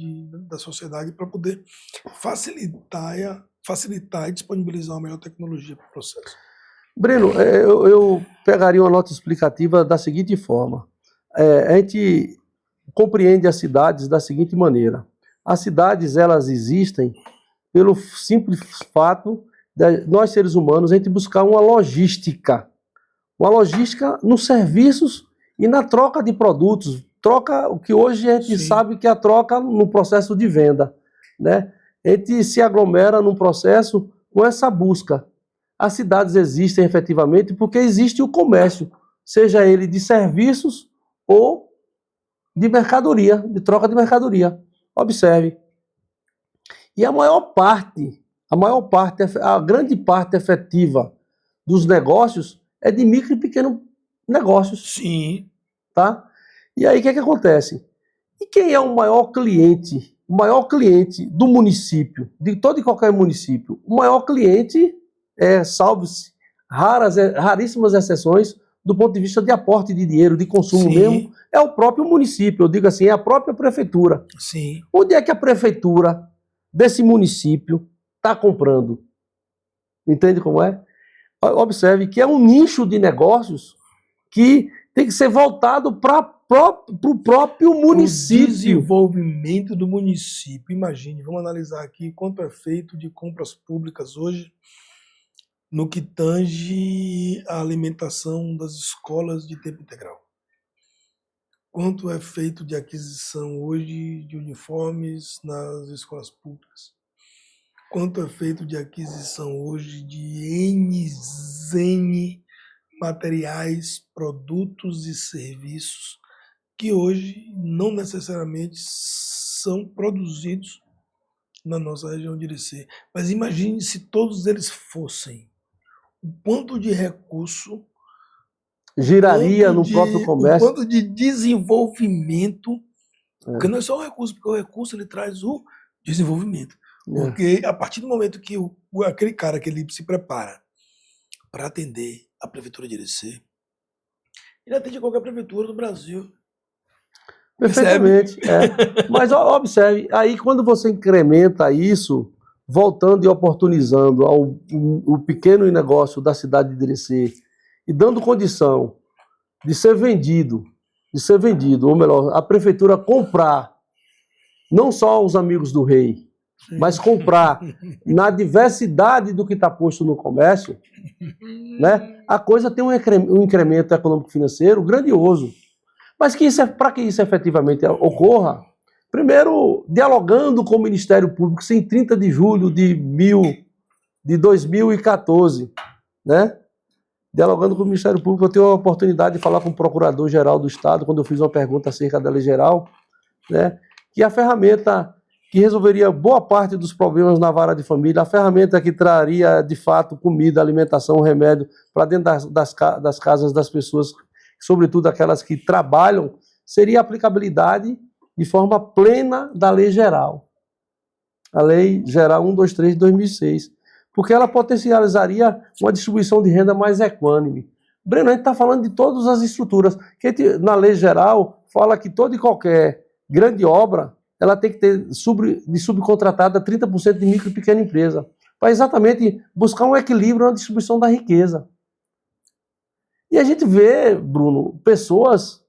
da sociedade, para poder facilitar e disponibilizar uma melhor tecnologia para o processo. Breno, eu pegaria uma nota explicativa da seguinte forma. A gente compreende as cidades da seguinte maneira. As cidades, elas existem pelo simples fato de nós, seres humanos, a gente buscar uma logística nos serviços e na troca de produtos. Troca, o que hoje a gente Sim, sabe que é a troca no processo de venda, né? A gente se aglomera num processo com essa busca. As cidades existem efetivamente porque existe o comércio, seja ele de serviços ou de mercadoria, de troca de mercadoria. Observe. E a grande parte efetiva dos negócios é de micro e pequeno negócios, sim, tá? E aí o que é que acontece? E quem é o maior cliente? O maior cliente do município, de todo e qualquer município, o maior cliente salve-se, raríssimas exceções, do ponto de vista de aporte de dinheiro, de consumo mesmo, sim, é o próprio município, eu digo assim, é a própria prefeitura. sim. Onde é que a prefeitura desse município está comprando? Entende como é? Observe que é um nicho de negócios que tem que ser voltado para o próprio O município. desenvolvimento do município. Imagine, vamos analisar aqui quanto é feito de compras públicas hoje no que tange a alimentação das escolas de tempo integral. quanto é feito de aquisição hoje de uniformes nas escolas públicas? Quanto é feito de aquisição hoje de N materiais, produtos e serviços que hoje não necessariamente são produzidos na nossa região de Irecê. Mas imagine se todos eles fossem. O quanto de recurso, Giraria no próprio o comércio. quanto de desenvolvimento, porque não é só o recurso, porque o recurso ele traz o desenvolvimento. Porque a partir do momento que aquele cara que ele se prepara para atender a prefeitura de Irecê, ele atende qualquer prefeitura do Brasil. Perfeitamente. Mas observe, aí quando você incrementa isso, voltando e oportunizando o pequeno negócio da cidade de Irecê e dando condição de ser vendido, ou melhor, a prefeitura comprar não só os amigos do rei, mas comprar na diversidade do que está posto no comércio, né? A coisa tem um incremento econômico-financeiro grandioso. Mas para que isso efetivamente ocorra, primeiro, dialogando com o Ministério Público, isso em 30 de julho de 2014, né? Dialogando com o Ministério Público, eu tive a oportunidade de falar com o Procurador-Geral do Estado, quando eu fiz uma pergunta acerca da Lei Geral, né? Que a ferramenta que resolveria boa parte dos problemas na vara de família, a ferramenta que traria, de fato, comida, alimentação, remédio para dentro das casas das pessoas, sobretudo aquelas que trabalham, seria a aplicabilidade de forma plena da Lei Geral. A Lei Geral 123 de 2006. Porque ela potencializaria uma distribuição de renda mais equânime. Breno, a gente está falando de todas as estruturas. Na Lei Geral, fala que toda e qualquer grande obra, ela tem que ter subcontratada 30% de micro e pequena empresa, para exatamente buscar um equilíbrio na distribuição da riqueza. E a gente vê, Bruno, pessoas,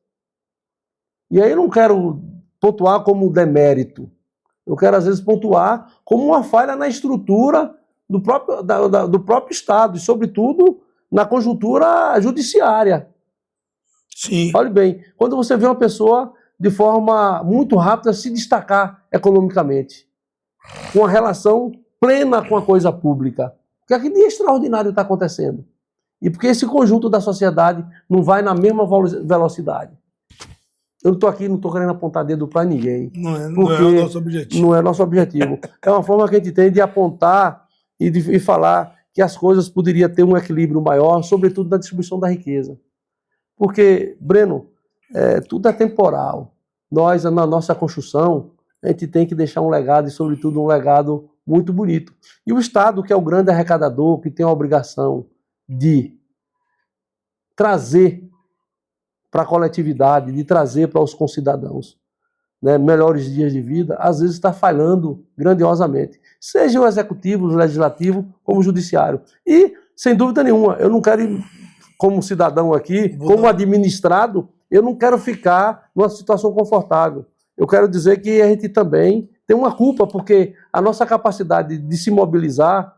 e aí eu não quero pontuar como demérito, eu quero às vezes pontuar como uma falha na estrutura do próprio Estado, e sobretudo na conjuntura judiciária. Sim. Olhe bem, quando você vê uma pessoa de forma muito rápida se destacar economicamente, com uma relação plena com a coisa pública, o que é que de extraordinário está acontecendo? E porque esse conjunto da sociedade não vai na mesma velocidade. Eu não estou querendo apontar dedo para ninguém. Não é o nosso objetivo. Não é nosso objetivo. É uma forma que a gente tem de apontar e falar que as coisas poderiam ter um equilíbrio maior, sobretudo na distribuição da riqueza. Porque, Breno, tudo é temporal. Nós, na nossa construção, a gente tem que deixar um legado, e sobretudo um legado muito bonito. E o Estado, que é o grande arrecadador, que tem a obrigação de trazer para a coletividade, de trazer para os concidadãos, né, melhores dias de vida, às vezes está falhando grandiosamente. Seja o executivo, o legislativo, como o judiciário. E, sem dúvida nenhuma, eu não quero ir, como cidadão aqui, como administrado, eu não quero ficar numa situação confortável. Eu quero dizer que a gente também tem uma culpa, porque a nossa capacidade de se mobilizar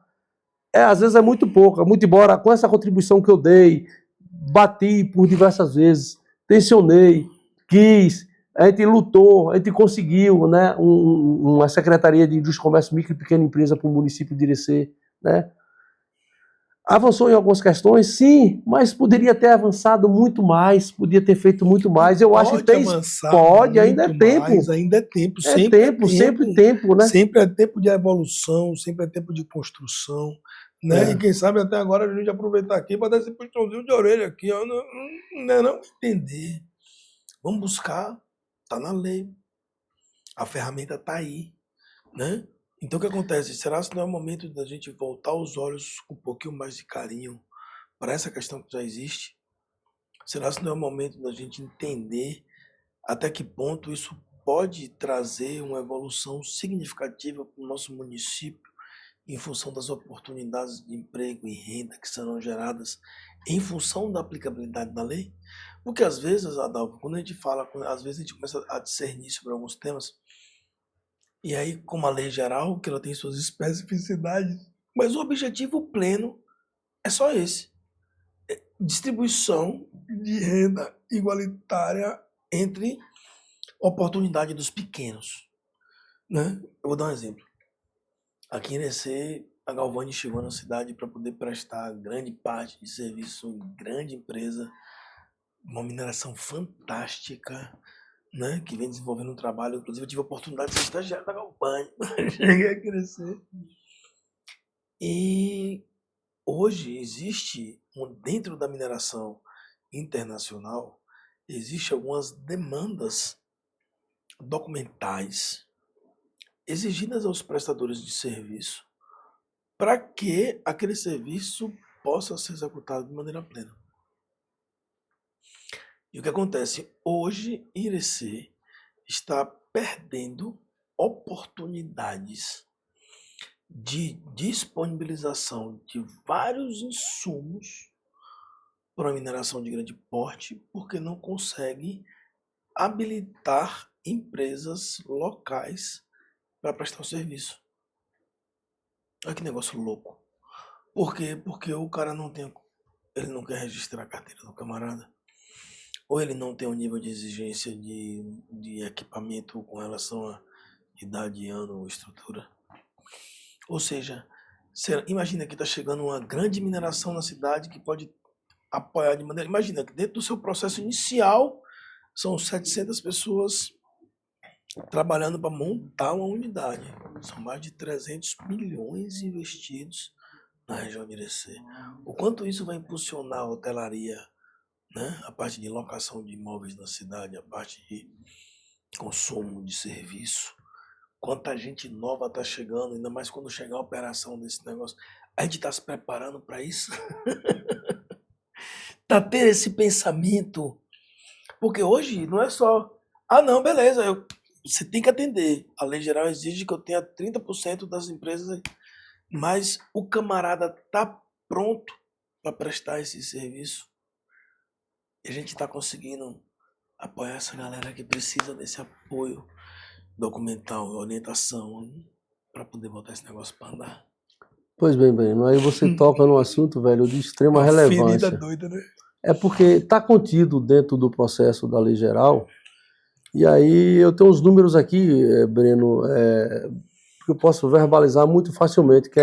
às vezes é muito pouca, muito embora com essa contribuição que eu dei, bati por diversas vezes, tensionei, quis, a gente lutou, a gente conseguiu, né, uma Secretaria de Indústria, Comércio, Micro e Pequena Empresa para o município de Irecê, né? Avançou em algumas questões, sim, mas poderia ter avançado muito mais, podia ter feito muito mais. Eu acho que tem. Pode, ainda é tempo. Ainda é tempo. Sempre tempo, né? Sempre é tempo de evolução, sempre é tempo de construção. Né? E quem sabe até agora a gente aproveitar aqui para dar esse puxãozinho de orelha aqui. Ó, não entender. Vamos buscar, está na lei. A ferramenta está aí. Né? Então, o que acontece? Será que não é o momento da gente voltar os olhos com um pouquinho mais de carinho para essa questão que já existe? Será que não é o momento da gente entender até que ponto isso pode trazer uma evolução significativa para o nosso município em função das oportunidades de emprego e renda que serão geradas em função da aplicabilidade da lei? Porque às vezes, Adalvo, quando a gente fala, às vezes a gente começa a discernir sobre alguns temas, e aí, como a lei geral, que ela tem suas especificidades, mas o objetivo pleno é só esse. Distribuição de renda igualitária entre oportunidade dos pequenos, né? Eu vou dar um exemplo. Aqui em Irecê, a Galvani chegou na cidade para poder prestar grande parte de serviço em grande empresa, uma mineração fantástica, né? Que vem desenvolvendo um trabalho. Inclusive, eu tive a oportunidade de ser estagiário da Galvani. Cheguei a crescer. E hoje existe, dentro da mineração internacional, existe algumas demandas documentais exigidas aos prestadores de serviço para que aquele serviço possa ser executado de maneira plena. E o que acontece? Hoje, Irecê está perdendo oportunidades de disponibilização de vários insumos para a mineração de grande porte, porque não consegue habilitar empresas locais para prestar o serviço. Olha que negócio louco. Por quê? Porque o cara ele não quer registrar a carteira do camarada, ou ele não tem um nível de exigência de equipamento com relação à idade, ano ou estrutura. Ou seja, imagina que está chegando uma grande mineração na cidade que pode apoiar de maneira... Imagina que dentro do seu processo inicial são 700 pessoas trabalhando para montar uma unidade. São mais de 300 milhões investidos na região de Irecê. O quanto isso vai impulsionar a hotelaria, né? A parte de locação de imóveis na cidade, a parte de consumo de serviço. Quanta gente nova está chegando, ainda mais quando chegar a operação desse negócio. A gente está se preparando para isso. Tá ter esse pensamento. Porque hoje não é só... Ah, não, beleza, você tem que atender. A lei geral exige que eu tenha 30% das empresas, mas o camarada tá pronto para prestar esse serviço. E a gente está conseguindo apoiar essa galera que precisa desse apoio documental, orientação, para poder botar esse negócio para andar. Pois bem, Breno, aí você toca num assunto, velho, de extrema Uma relevância. ferida doida, né? É porque está contido dentro do processo da lei geral, e aí eu tenho uns números aqui, Breno, que eu posso verbalizar muito facilmente, que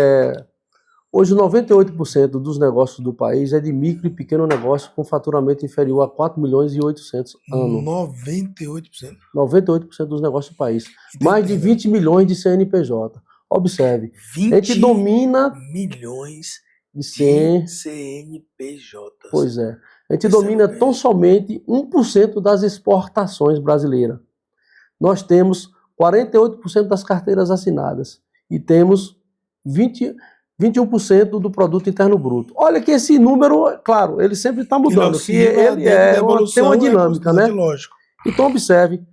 hoje 98% dos negócios do país é de micro e pequeno negócio com faturamento inferior a 4 milhões e 800 ano. 98%. 98% dos negócios do país. E Mais de tem, 20 milhões de CNPJ. Observe, a 20 gente domina milhões de de CNPJs. Pois é. A gente Percebe domina bem. tão somente 1% das exportações brasileiras. Nós temos 48% das carteiras assinadas e temos 21% do produto interno bruto. Olha que esse número, claro, ele sempre está mudando, que ele tem uma dinâmica, né? Lógico. Então observe,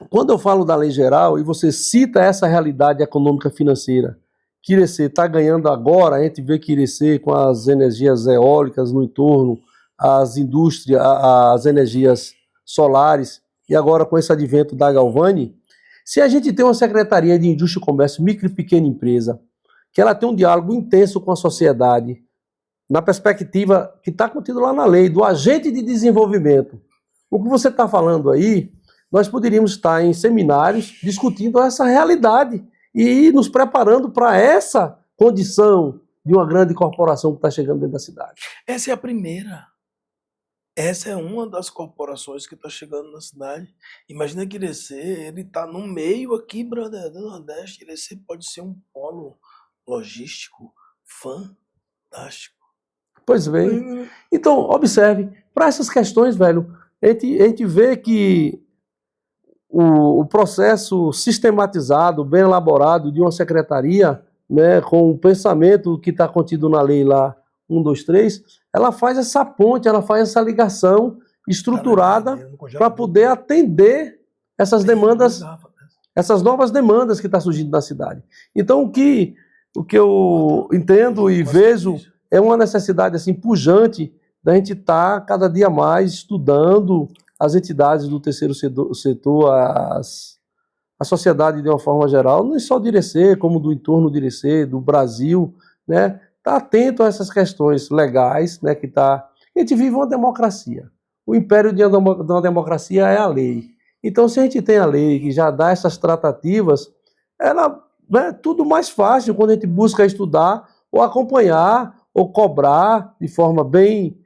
quando eu falo da lei geral e você cita essa realidade econômica financeira, que Irecê está ganhando agora, a gente vê que Irecê com as energias eólicas no entorno, as indústrias, as energias solares, e agora com esse advento da Galvani, se a gente tem uma Secretaria de Indústria e Comércio, micro e pequena empresa, que ela tem um diálogo intenso com a sociedade, na perspectiva que está contido lá na lei, do agente de desenvolvimento. O que você está falando aí, nós poderíamos estar em seminários discutindo essa realidade e nos preparando para essa condição de uma grande corporação que está chegando dentro da cidade. Essa é a primeira. Essa é uma das corporações que está chegando na cidade. Imagina que Irecê, ele está no meio aqui, brother, do Nordeste. Irecê pode ser um polo logístico fantástico. Pois bem. Então, observe, para essas questões, velho, a gente vê que o processo sistematizado, bem elaborado de uma secretaria, né, com o pensamento que está contido na lei lá, 123, ela faz essa ponte, ela faz essa ligação estruturada para poder atender essas demandas, essas novas demandas que estão surgindo na cidade. Então, o que eu entendo e vejo é uma necessidade assim, pujante da gente estar cada dia mais estudando as entidades do terceiro setor, a sociedade de uma forma geral, não só de Irecê, como do entorno de Irecê, do Brasil, né? Tá atento a essas questões legais, né? A gente vive uma democracia. o império de uma democracia é a lei. Então, se a gente tem a lei que já dá essas tratativas, ela é tudo mais fácil quando a gente busca estudar ou acompanhar ou cobrar de forma bem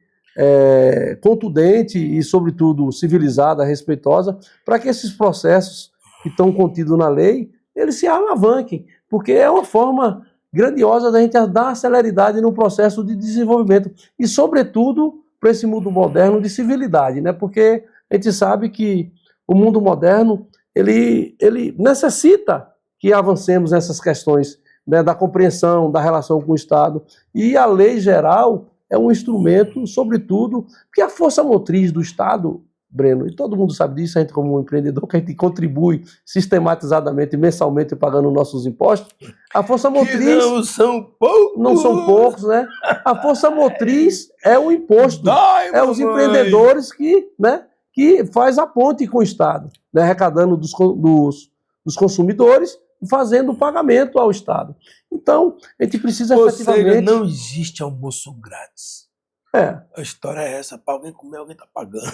contundente e, sobretudo, civilizada, respeitosa, para que esses processos que estão contidos na lei, eles se alavanquem, porque é uma forma grandiosa da gente dar celeridade no processo de desenvolvimento e, sobretudo, para esse mundo moderno de civilidade, né? Porque a gente sabe que o mundo moderno, ele necessita que avancemos nessas questões, né, da compreensão, da relação com o Estado, e a lei geral é um instrumento, sobretudo, porque a força motriz do Estado, Breno, e todo mundo sabe disso, a gente como empreendedor, que a gente contribui sistematizadamente, mensalmente, pagando nossos impostos, a força motriz... Que não são poucos! Não são poucos, né? A força motriz é o imposto, é os empreendedores que faz a ponte com o Estado, né? Arrecadando dos consumidores e fazendo o pagamento ao Estado. Então, a gente precisa efetivamente... Ou seja, não existe almoço grátis. A história é essa, para alguém comer, alguém está pagando.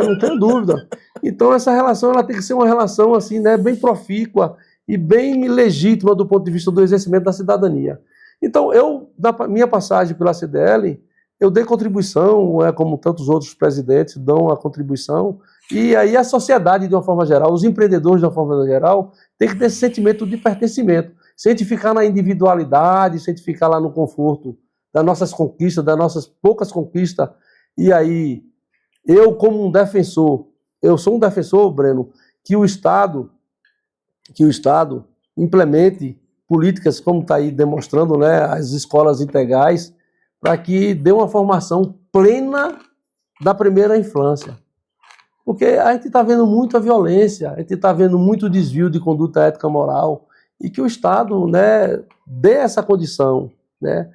Não tenho dúvida. Então, essa relação ela tem que ser uma relação assim, né, bem profícua e bem legítima do ponto de vista do exercimento da cidadania. Então, na minha passagem pela CDL, eu dei contribuição, como tantos outros presidentes dão a contribuição, e aí a sociedade, de uma forma geral, os empreendedores, de uma forma geral, tem que ter esse sentimento de pertencimento. Se a gente ficar na individualidade, se a gente ficar lá no conforto das nossas conquistas, das nossas poucas conquistas, e aí eu como um defensor, eu sou um defensor, Breno, que o Estado implemente políticas, como está aí demonstrando, né, as escolas integrais, para que dê uma formação plena da primeira infância. Porque a gente está vendo muita violência, a gente está vendo muito desvio de conduta ética moral, e que o Estado, né, dê essa condição, né,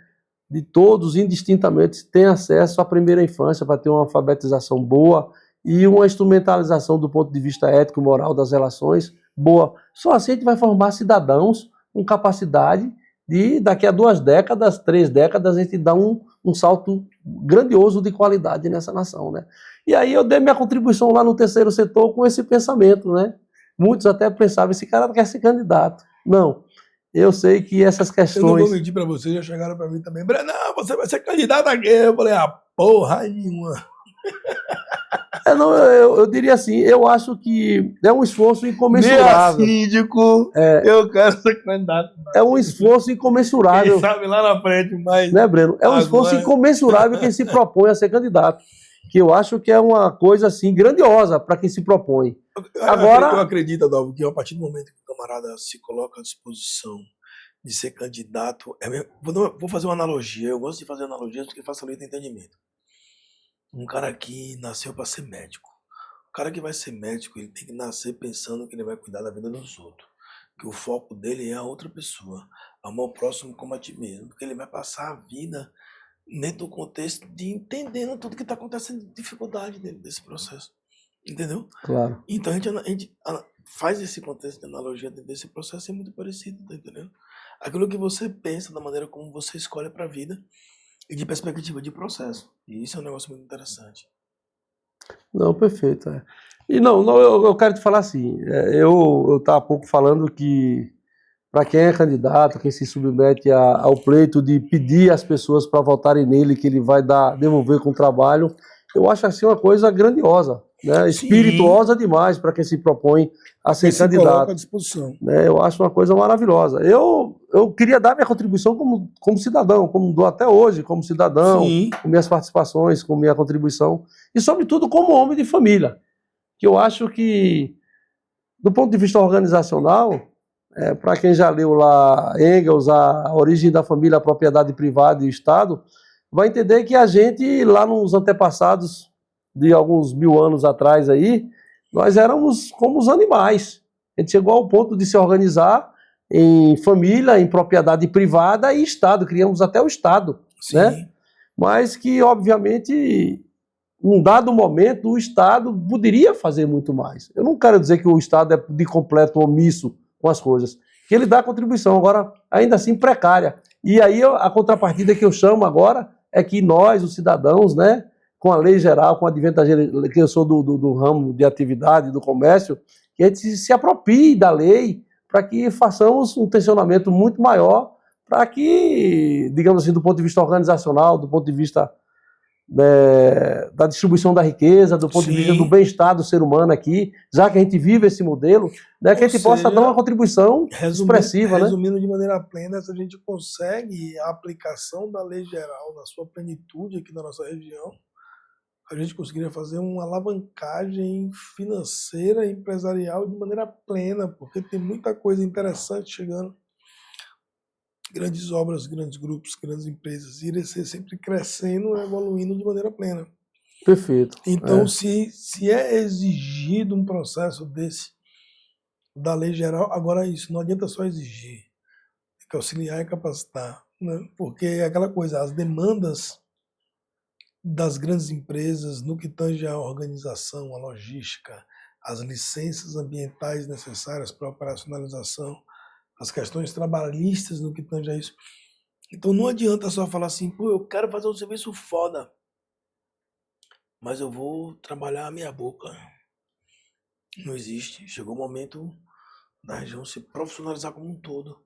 de todos, indistintamente, tenham acesso à primeira infância para ter uma alfabetização boa e uma instrumentalização do ponto de vista ético e moral das relações boa. Só assim a gente vai formar cidadãos com capacidade de, daqui a 2 décadas, 3 décadas, a gente dar um salto grandioso de qualidade nessa nação, né? E aí eu dei minha contribuição lá no terceiro setor com esse pensamento, né? Muitos até pensavam, esse cara quer ser candidato. Não. Eu sei que essas questões... Eu não vou mentir para você, já chegaram para mim também. Breno, você vai ser candidato aqui. Eu falei, porra nenhuma. Eu diria assim, eu acho que é um esforço incomensurável. Síndico, eu quero ser candidato. É um esforço incomensurável. Quem sabe lá na frente, mas... Né, Breno? É um esforço incomensurável quem se propõe a ser candidato. Que eu acho que é uma coisa assim grandiosa para quem se propõe. Agora, eu acredito, Adolfo, que a partir do momento que o camarada se coloca à disposição de ser candidato, vou fazer uma analogia. Eu gosto de fazer analogias porque facilita o entendimento. Um cara que nasceu para ser médico. O cara que vai ser médico, ele tem que nascer pensando que ele vai cuidar da vida dos outros. Que o foco dele é a outra pessoa. Amar o próximo como a ti mesmo. Porque ele vai passar a vida dentro do contexto de entendendo tudo que está acontecendo, dificuldade desse processo. Entendeu? Claro. Então a gente faz esse contexto de analogia desse processo, é muito parecido, tá entendendo? Aquilo que você pensa, da maneira como você escolhe para a vida e de perspectiva de processo. E isso é um negócio muito interessante. Não, perfeito. E não, eu quero te falar assim, eu estava há pouco falando que para quem é candidato, quem se submete ao pleito de pedir às pessoas para votarem nele, que ele vai devolver com trabalho, eu acho assim uma coisa grandiosa, né? Espirituosa demais para quem se propõe a ser candidato. Coloca à disposição. Né? Eu acho uma coisa maravilhosa. Eu queria dar minha contribuição como cidadão, como dou até hoje, como cidadão, com minhas participações, com minha contribuição, e sobretudo como homem de família, que eu acho que, do ponto de vista organizacional, para quem já leu lá Engels, a origem da família, a propriedade privada e o Estado, vai entender que a gente, lá nos antepassados de alguns 1000 anos atrás aí, nós éramos como os animais. A gente chegou ao ponto de se organizar em família, em propriedade privada e Estado. Criamos até o Estado, né? Mas que, obviamente, num dado momento, o Estado poderia fazer muito mais. Eu não quero dizer que o Estado é de completo omisso com as coisas, que ele dá contribuição, agora, ainda assim, precária. E aí, a contrapartida que eu chamo agora é que nós, os cidadãos, né, com a lei geral, com o advento da lei, que eu sou do ramo de atividade, do comércio, que a gente se aproprie da lei para que façamos um tensionamento muito maior, para que, digamos assim, do ponto de vista organizacional, do ponto de vista da distribuição da riqueza, do ponto de vista do Sim. bem-estar do ser humano aqui, já que a gente vive esse modelo, né, que a Ou gente possa seja, dar uma contribuição expressiva, né? Resumindo de maneira plena, se a gente consegue a aplicação da lei geral na sua plenitude aqui na nossa região, a gente conseguiria fazer uma alavancagem financeira e empresarial de maneira plena, porque tem muita coisa interessante chegando. Grandes obras, grandes grupos, grandes empresas, irem ser sempre crescendo e evoluindo de maneira plena. Perfeito. Então, se é exigido um processo desse da lei geral, agora isso, não adianta só exigir, tem que auxiliar e capacitar, né? Porque é aquela coisa, as demandas das grandes empresas no que tange à organização, à logística, as licenças ambientais necessárias para a operacionalização, as questões trabalhistas no que tange a isso. Então não adianta só falar assim, pô, eu quero fazer um serviço foda, mas eu vou trabalhar a minha boca. Não existe. Chegou o momento da região se profissionalizar como um todo,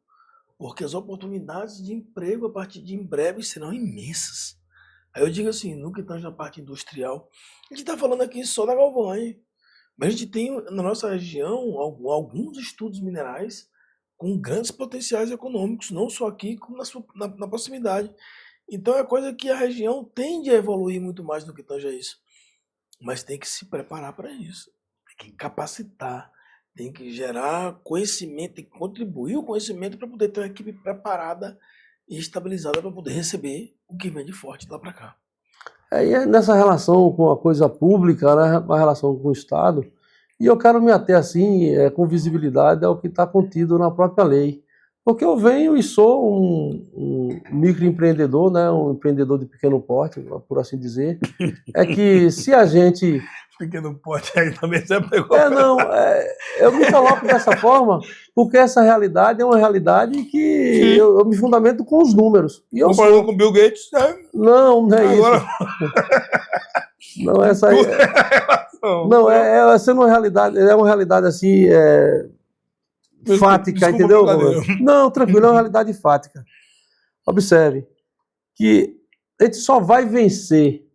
porque as oportunidades de emprego a partir de em breve serão imensas. Aí eu digo assim, no que tange a parte industrial, a gente está falando aqui só da Galvão, mas a gente tem na nossa região alguns estudos minerais com grandes potenciais econômicos, não só aqui, como na proximidade. Então é coisa que a região tende a evoluir muito mais no que tange a isso. Mas tem que se preparar para isso, tem que capacitar, tem que gerar conhecimento, tem que contribuir o conhecimento para poder ter uma equipe preparada e estabilizada para poder receber o que vem de forte lá para cá. E nessa relação com a coisa pública, né, a relação com o Estado, e eu quero me ater assim, com visibilidade ao que está contido na própria lei. Porque eu venho e sou um microempreendedor, né, um empreendedor de pequeno porte, por assim dizer. É que se a gente... Pequeno porte aí também você pegou. Eu me coloco dessa forma porque essa realidade é uma realidade que eu me fundamento com os números. E eu Comparando com Bill Gates, Não é agora isso. Não é essa aí. Não, sendo uma realidade, é uma realidade assim, fática, desculpa, entendeu? brincadeira. Não, tranquilo, é uma realidade fática. Observe que a gente só vai vencer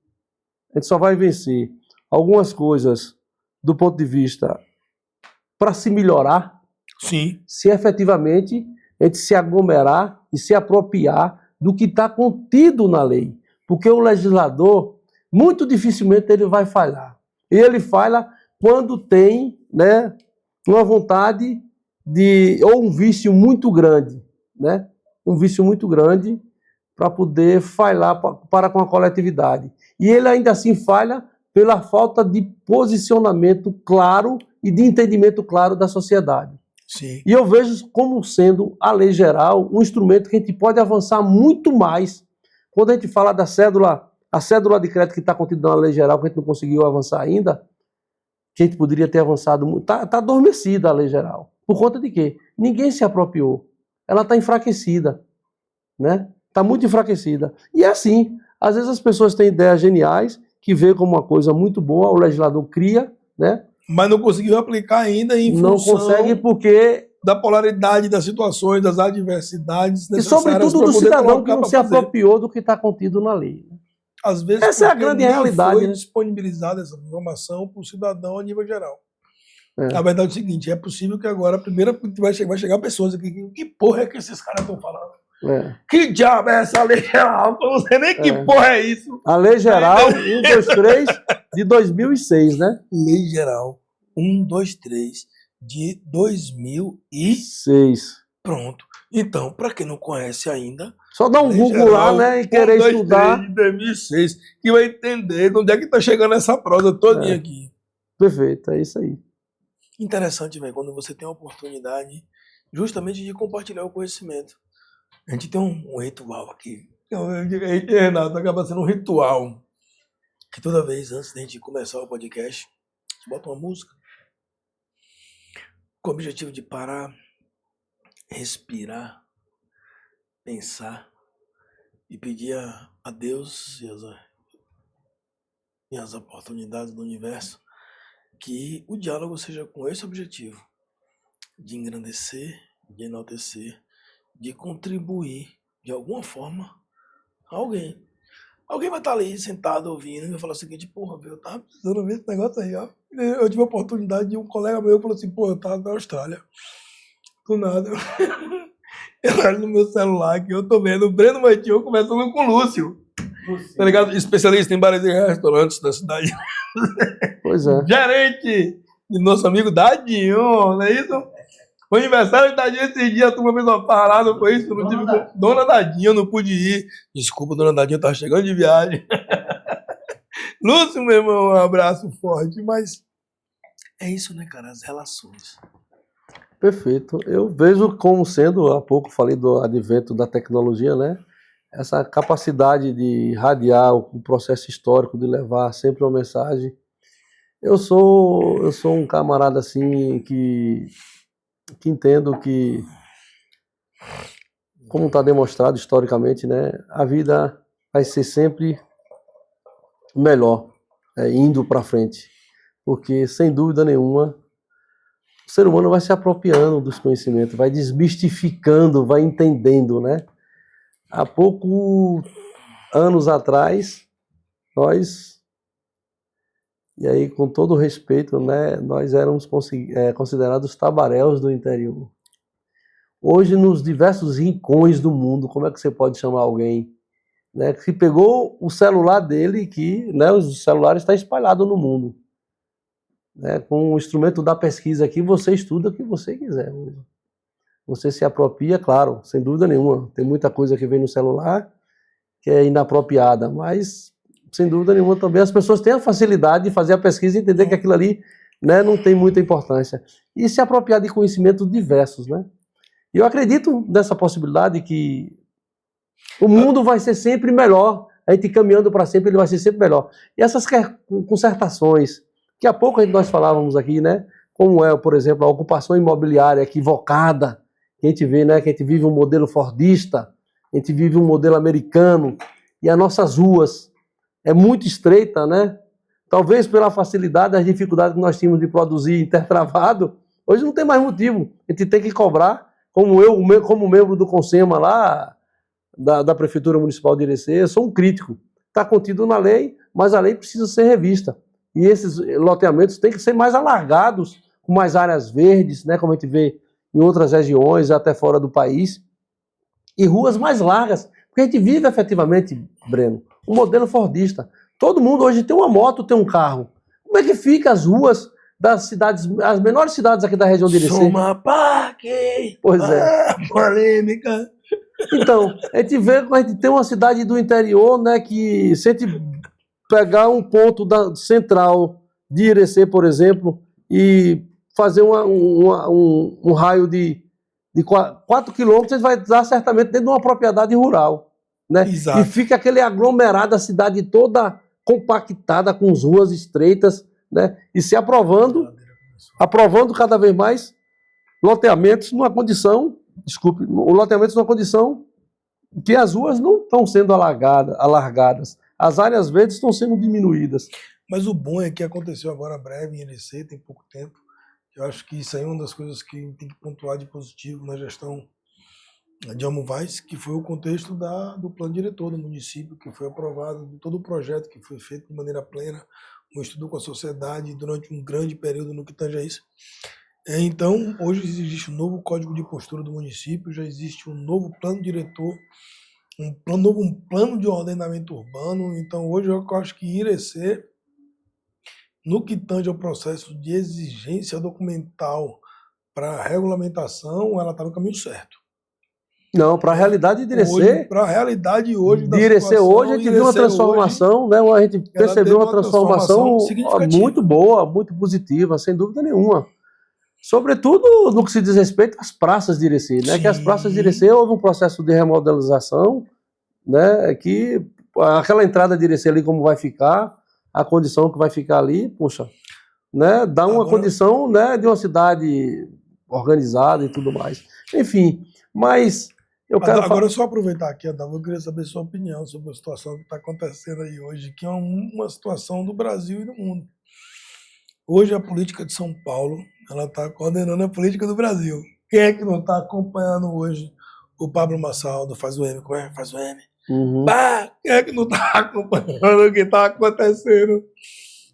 algumas coisas do ponto de vista para se melhorar, Sim, se efetivamente a gente se aglomerar e se apropriar do que está contido na lei. Porque o legislador, muito dificilmente ele vai falhar. E ele falha quando tem, né, uma vontade ou um vício muito grande, né? Um vício muito grande para poder falhar para com a coletividade. E ele ainda assim falha pela falta de posicionamento claro e de entendimento claro da sociedade. sim. E eu vejo como sendo a lei geral um instrumento que a gente pode avançar muito mais. Quando a gente fala da cédula, a cédula de crédito que está contida na lei geral, que a gente não conseguiu avançar ainda, que a gente poderia ter avançado muito, está adormecida a lei geral. Por conta de quê? Ninguém se apropriou. Ela está enfraquecida, né? Está muito enfraquecida. E é assim, às vezes as pessoas têm ideias geniais, que vê como uma coisa muito boa, o legislador cria, né? Mas não conseguiu aplicar ainda em Não função consegue porque... da polaridade das situações, das adversidades E necessárias sobretudo para do poder cidadão que colocar não para se fazer. apropriou do que está contido na lei. Às vezes Essa é a porque grande nem realidade, foi né? disponibilizada essa informação para o cidadão a nível geral. É. A verdade é o seguinte, é possível que agora, primeiro, vai chegar pessoas aqui, que porra é que esses caras estão falando? É. Que diabo é essa lei geral? Eu não sei nem que porra é isso. A Lei Geral 123 de 2006, né? Lei Geral 123 de 2000 e 6. pronto. Então, para quem não conhece ainda, Só dá um Lei Google Geral lá, né? E querer 123 estudar. de 2006, que vai entender de onde é que está chegando essa prosa todinha aqui. Perfeito, é isso aí. Interessante, velho, quando você tem a oportunidade justamente de compartilhar o conhecimento. A gente tem um ritual aqui. Renato, acaba sendo um ritual. Que toda vez antes de a gente começar o podcast, a gente bota uma música com o objetivo de parar, respirar, pensar e pedir a Deus, e as oportunidades do universo, que o diálogo seja com esse objetivo, de engrandecer, de enaltecer, de contribuir de alguma forma a alguém. Alguém vai estar ali sentado ouvindo e vai falar o seguinte: porra, eu tava precisando ver esse negócio aí, ó. Eu tive a oportunidade de um colega meu falou assim: pô, eu tava na Austrália. Do nada. Eu olho no meu celular que eu tô vendo o Breno Matinho conversando com o Lúcio. Tá ligado? Especialista em bares e restaurantes da cidade. Pois é. Gerente de nosso amigo Dadinho, não é isso? O aniversário de Dadinho esse dia, a turma fez uma parada, foi isso? Eu não tive... Dona Dadinho, eu não pude ir. Desculpa, Dona Dadinho, tava chegando de viagem. Lúcio, meu irmão, um abraço forte, mas é isso, né, cara? As relações. Perfeito. Eu vejo como sendo, há pouco falei do advento da tecnologia, né? Essa capacidade de irradiar o processo histórico, de levar sempre uma mensagem. Eu sou um camarada assim que entendo que, como está demonstrado historicamente, né? A vida vai ser sempre melhor, indo para frente, porque sem dúvida nenhuma o ser humano vai se apropriando dos conhecimentos, vai desmistificando, vai entendendo, né? Há poucos anos atrás, nós, e aí com todo respeito, né, nós éramos considerados tabaréus do interior. Hoje, nos diversos rincões do mundo, como é que você pode chamar alguém, né, que pegou o celular dele, que, né, os celulares estão espalhados no mundo. Né, com o instrumento da pesquisa aqui, você estuda o que você quiser. Você se apropria, claro, sem dúvida nenhuma. Tem muita coisa que vem no celular que é inapropriada, mas, sem dúvida nenhuma, também as pessoas têm a facilidade de fazer a pesquisa e entender que aquilo ali, né, não tem muita importância. E se apropriar de conhecimentos diversos, né? E eu acredito nessa possibilidade que o mundo vai ser sempre melhor. A gente caminhando para sempre, ele vai ser sempre melhor. E essas concertações, que há pouco nós falávamos aqui, né? Como é, por exemplo, a ocupação imobiliária equivocada, que a gente vê, né? Que a gente vive um modelo fordista, a gente vive um modelo americano, e as nossas ruas é muito estreita, né? Talvez pela facilidade, as dificuldades que nós tínhamos de produzir intertravado, hoje não tem mais motivo. A gente tem que cobrar, como eu, como membro do Consema lá, da Prefeitura Municipal de Irecê, eu sou um crítico. Está contido na lei, mas a lei precisa ser revista. E esses loteamentos têm que ser mais alargados, com mais áreas verdes, né, como a gente vê em outras regiões, até fora do país, e ruas mais largas, porque a gente vive efetivamente, Breno, um modelo fordista. Todo mundo hoje tem uma moto, tem um carro. Como é que fica as ruas das cidades, as menores cidades aqui da região de Irecê? Soma Parque! Pois é. Polêmica! Então, a gente vê que a gente tem uma cidade do interior, né, que se a gente pegar um ponto central de Irecê, por exemplo, e fazer um raio de 4 quilômetros, ele vai dar certamente dentro de uma propriedade rural, né? Exato. E fica aquele aglomerado, a cidade toda compactada, com as ruas estreitas, né? E se aprovando cada vez mais loteamentos numa condição, loteamentos numa condição que as ruas não estão sendo alargadas. As áreas verdes estão sendo diminuídas. Mas o bom é que aconteceu agora breve em Irecê, tem pouco tempo. Eu acho que isso aí é uma das coisas que tem que pontuar de positivo na gestão de Almo Vaz, que foi o contexto do plano diretor do município, que foi aprovado, de todo o projeto que foi feito de maneira plena, um estudo com a sociedade durante um grande período no que tange a isso. Então, hoje existe um novo código de postura do município, já existe um novo plano diretor, um plano de ordenamento urbano. Então, hoje eu acho que Irecê, no que tange ao processo de exigência documental para a regulamentação, ela está no caminho certo. Não, para a realidade de Irecê. Para a realidade hoje da de Irecê situação, hoje, a gente viu uma transformação, hoje, né? A gente percebeu uma transformação significativa, muito boa, muito positiva, sem dúvida nenhuma. Sobretudo no que se diz respeito às praças de Irecê, né? Sim. Que as praças de Irecê houve um processo de remodelização, né? Que aquela entrada de Irecê ali, como vai ficar, a condição que vai ficar ali, puxa, né? Dá uma condição, né, de uma cidade organizada e tudo mais. Enfim, mas Eu quero Agora, só aproveitar aqui, Adão, eu queria saber sua opinião sobre a situação que está acontecendo aí hoje, que é uma situação do Brasil e do mundo. Hoje a política de São Paulo, ela está coordenando a política do Brasil. Quem é que não está acompanhando hoje o Pablo Marçal do Faz o M? Como é? Faz o M. Bah, quem é que não está acompanhando o que está acontecendo?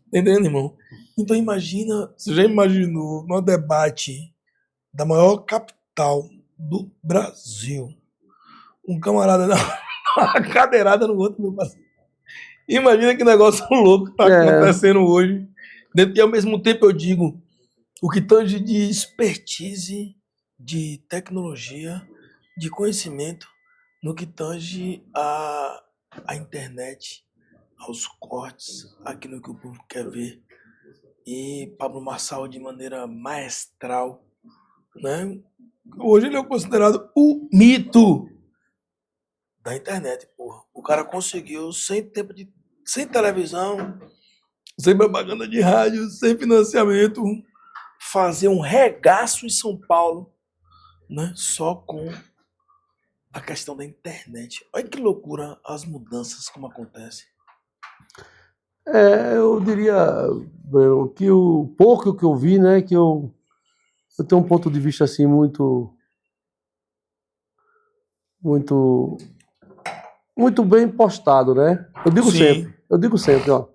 Entendendo, irmão? Então imagina, você já imaginou no debate da maior capital do Brasil, um camarada dá uma cadeirada no outro, meu parceiro. Imagina que negócio louco que está acontecendo hoje. E ao mesmo tempo eu digo, o que tange de expertise, de tecnologia, de conhecimento, no que tange a internet, aos cortes, aquilo que o povo quer ver. E Pablo Marçal de maneira maestral, né? Hoje ele é considerado o mito da internet, porra. O cara conseguiu, sem televisão, sem propaganda de rádio, sem financiamento, fazer um regaço em São Paulo, né? Só com a questão da internet. Olha que loucura as mudanças como acontecem. Eu diria, Breno, que o pouco que eu vi, né, que eu tenho um ponto de vista assim muito bem postado, né? Eu digo sempre, ó.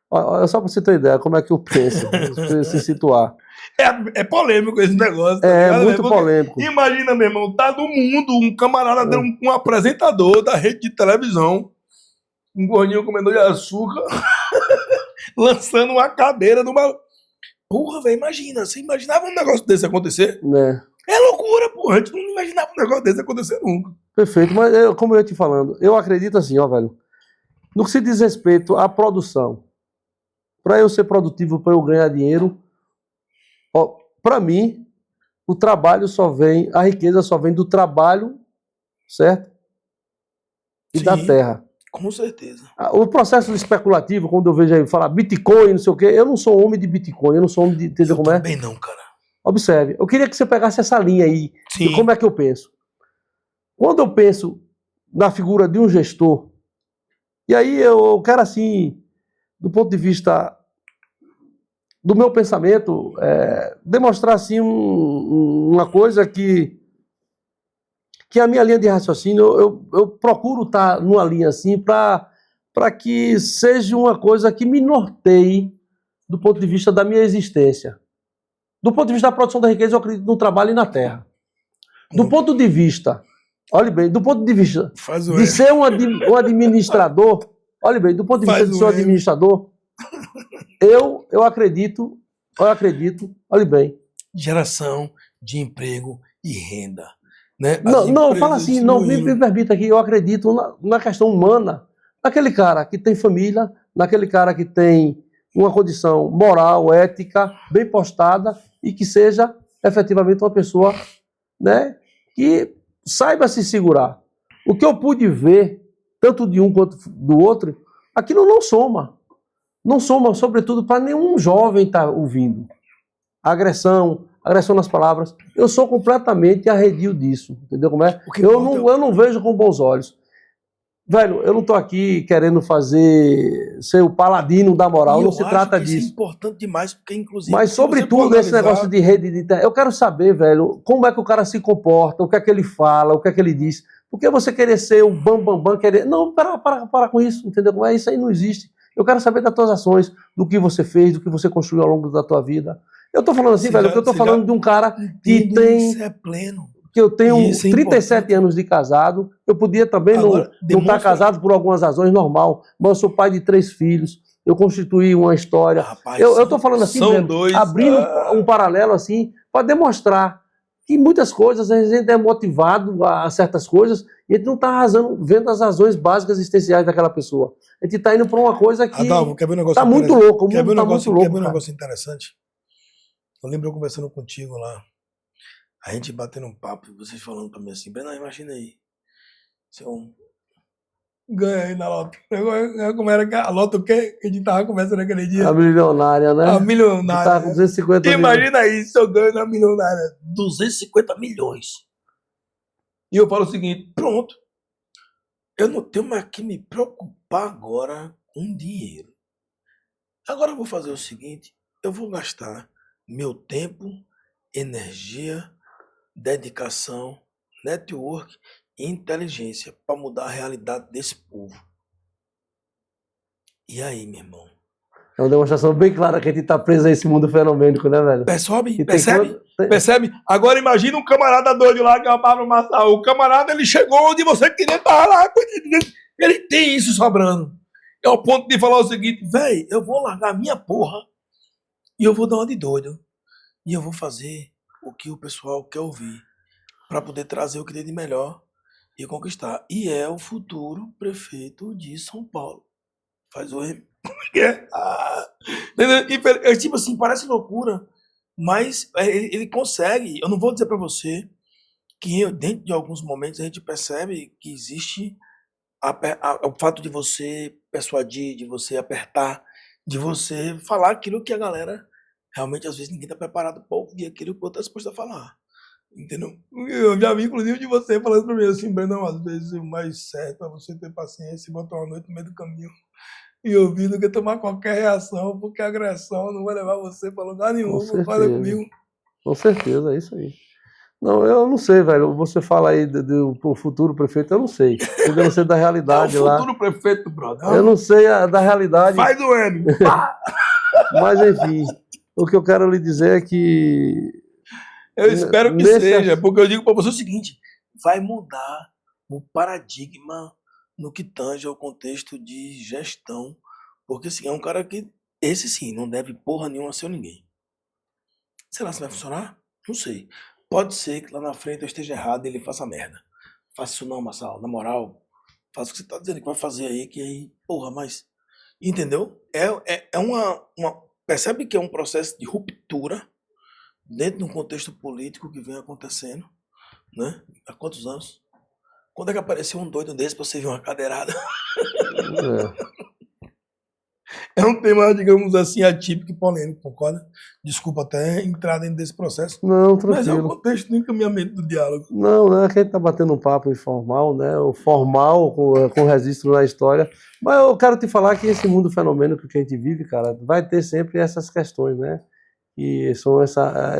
Olha só para você ter ideia como é que eu penso, pra você se situar. É polêmico esse negócio. Tá É ligado, muito né? Porque polêmico. imagina, meu irmão, tá do mundo um camarada, um apresentador da rede de televisão, um gordinho comedor de açúcar, lançando uma cadeira numa... Porra, velho, imagina. Você imaginava um negócio desse acontecer? Né? É loucura, porra. A gente não imaginava um negócio desse acontecer nunca. Perfeito, mas como eu ia te falando, eu acredito assim, ó, velho, no que se diz respeito à produção, para eu ser produtivo, para eu ganhar dinheiro, para mim, o trabalho só vem, a riqueza só vem do trabalho, certo? E da terra. Com certeza. O processo especulativo, quando eu vejo aí falar Bitcoin, não sei o quê, eu não sou homem de Bitcoin, eu não sou homem de... Entendeu como é? Também não, cara. Observe, eu queria que você pegasse essa linha aí, Sim. de como é que eu penso. Quando eu penso na figura de um gestor, e aí eu quero assim, do ponto de vista do meu pensamento, demonstrar assim uma coisa que a minha linha de raciocínio, eu procuro estar numa linha assim para que seja uma coisa que me norteie do ponto de vista da minha existência. Do ponto de vista da produção da riqueza, eu acredito no trabalho e na terra. Do ponto de vista, olhe bem, do ponto de vista de ser um administrador, olhe bem, do ponto de vista de ser um administrador, eu acredito, olhe bem. Geração de emprego e renda. Né? Não, fala assim, não, me permita aqui, eu acredito na questão humana, naquele cara que tem família, naquele cara que tem uma condição moral, ética, bem postada e que seja efetivamente uma pessoa, né, que saiba se segurar. O que eu pude ver, tanto de um quanto do outro, aquilo não soma. Não soma, sobretudo, para nenhum jovem estar ouvindo. Agressão nas palavras. Eu sou completamente arredio disso. Entendeu como é? Eu não vejo com bons olhos. Velho, eu não estou aqui querendo ser o paladino da moral, não se trata disso. Isso é importante demais, porque inclusive... Mas, sobretudo, esse negócio de rede de internet, eu quero saber, velho, como é que o cara se comporta, o que é que ele fala, o que é que ele diz. Porque você querer ser o bambambam, querer... Não, para com isso, entendeu como é? Isso aí não existe. Eu quero saber das tuas ações, do que você fez, do que você construiu ao longo da tua vida. Eu tô falando assim, velho, porque eu tô falando de um cara que tem... Isso é pleno. Que eu tenho 37 anos de casado, eu podia também não estar casado por algumas razões, normal, mas eu sou pai de 3 filhos, eu constituí uma história. Rapaz, eu estou falando assim, velho, abrindo um paralelo assim, para demonstrar que muitas coisas a gente é motivado a certas coisas e a gente não está vendo as razões básicas existenciais daquela pessoa. A gente está indo para uma coisa que está muito louco, o mundo está muito louco. Quer ver um negócio interessante? Eu lembro eu conversando contigo lá, a gente batendo um papo, vocês falando pra mim assim, Breno, imagina aí, se eu ganha aí na loto. Como era a loto que a gente tava conversando naquele dia? A milionária, né? A milionária. Tá com 250 Imagina aí, se eu ganho na milionária 250 milhões. E eu falo o seguinte, pronto, eu não tenho mais que me preocupar agora com dinheiro. Agora eu vou fazer o seguinte, eu vou gastar meu tempo, energia, dedicação, network e inteligência para mudar a realidade desse povo. E aí, meu irmão? É uma demonstração bem clara que a gente tá preso a esse mundo fenomênico, né, velho? Percebe? E tem Percebe? quando- Percebe? Agora imagina um camarada doido lá que é o Pablo Marçal. O camarada, ele chegou onde você queria estar lá. Ele tem isso sobrando. É o ponto de falar o seguinte, velho, eu vou largar a minha porra e eu vou dar uma de doido. E eu vou fazer o que o pessoal quer ouvir para poder trazer o que tem de melhor e conquistar. E é o futuro prefeito de São Paulo. Faz o... Entendeu? É tipo assim, parece loucura, mas ele consegue. Eu não vou dizer para você que dentro de alguns momentos a gente percebe que existe o fato de você persuadir, de você apertar, de você falar aquilo que a galera realmente às vezes ninguém está preparado para ouvir aquilo que o outro está disposto a falar. Entendeu? Eu já vi, inclusive, de você falando para mim assim, Brandão, às vezes o mais certo é você ter paciência e botar uma noite no meio do caminho e ouvir do que tomar qualquer reação, porque a agressão não vai levar você para lugar nenhum. Com Concorda certeza. comigo? Com certeza, é isso aí. Não, eu não sei, velho. Você fala aí do futuro prefeito, eu não sei. Eu não sei da É o realidade lá. futuro prefeito, brother. Eu não sei da realidade, Faz o M. Pá! mas enfim. O que eu quero lhe dizer é que Eu espero que nesse seja, porque eu digo para você o seguinte: vai mudar o paradigma no que tange ao contexto de gestão, porque assim, é um cara que, esse sim, não deve porra nenhuma a seu ninguém. Será que vai funcionar? Não sei. Pode ser que lá na frente eu esteja errado e ele faça merda. Faça isso não, Marçal, na moral, faça o que você tá dizendo que vai fazer aí, que aí, porra, mas... Entendeu? É uma... Percebe que é um processo de ruptura dentro de um contexto político que vem acontecendo, né? Há quantos anos? Quando é que apareceu um doido desse pra você ver uma cadeirada? É um tema, digamos assim, atípico e polêmico, concorda? Desculpa até entrar dentro desse processo, Não, mas é o tranquilo. contexto do encaminhamento do diálogo. Não é que a gente tá batendo um papo informal, né? O formal com registro na história. Mas eu quero te falar que esse mundo fenomênico que a gente vive, cara, vai ter sempre essas questões, né? E são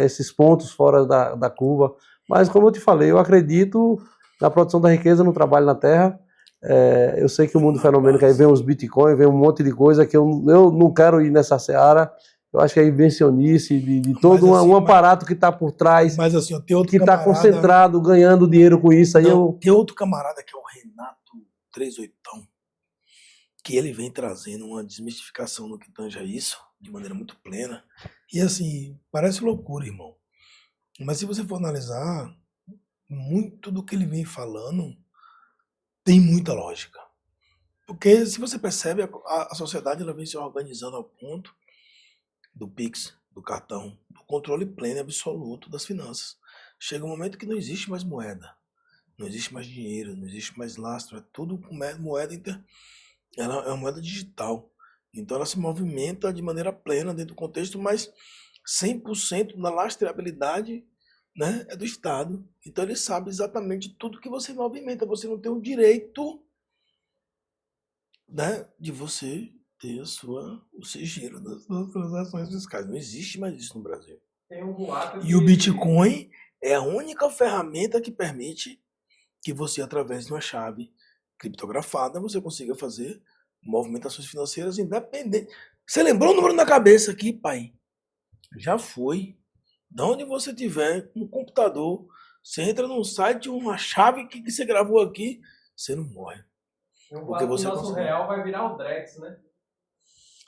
esses pontos fora da curva. Mas como eu te falei, eu acredito na produção da riqueza, no trabalho na terra. Eu sei que o mundo fenomênico aí vem os bitcoins, vem um monte de coisa que eu não quero ir nessa seara. Eu acho que é invencionice de todo Mas assim, um aparato que está por trás, Mas assim, ó, tem outro que está camarada... concentrado, ganhando dinheiro com isso. Aí Não, tem outro camarada que é o Renato 38, que ele vem trazendo uma desmistificação no que tange a isso, de maneira muito plena. E assim, parece loucura, irmão. Mas se você for analisar, muito do que ele vem falando tem muita lógica. Porque se você percebe, a sociedade ela vem se organizando ao ponto do Pix, do cartão, do controle pleno e absoluto das finanças. Chega um momento que não existe mais moeda, não existe mais dinheiro, não existe mais lastro, é tudo com moeda, ela é uma moeda digital. Então ela se movimenta de maneira plena dentro do contexto, mas 100% da lastreabilidade, né, é do Estado. Então ele sabe exatamente tudo que você movimenta. Você não tem o direito, né, de você ter o sigilo das suas transações fiscais. Não existe mais isso no Brasil. Tem um boato E o Bitcoin é a única ferramenta que permite que você, através de uma chave criptografada, você consiga fazer movimentações financeiras independentes. Você lembrou o número na cabeça aqui, pai? Já foi. De onde você tiver um computador, você entra num site, uma chave que você gravou aqui, você não morre. Tem um Porque boato que você o nosso consegue. real vai virar o Drex, né?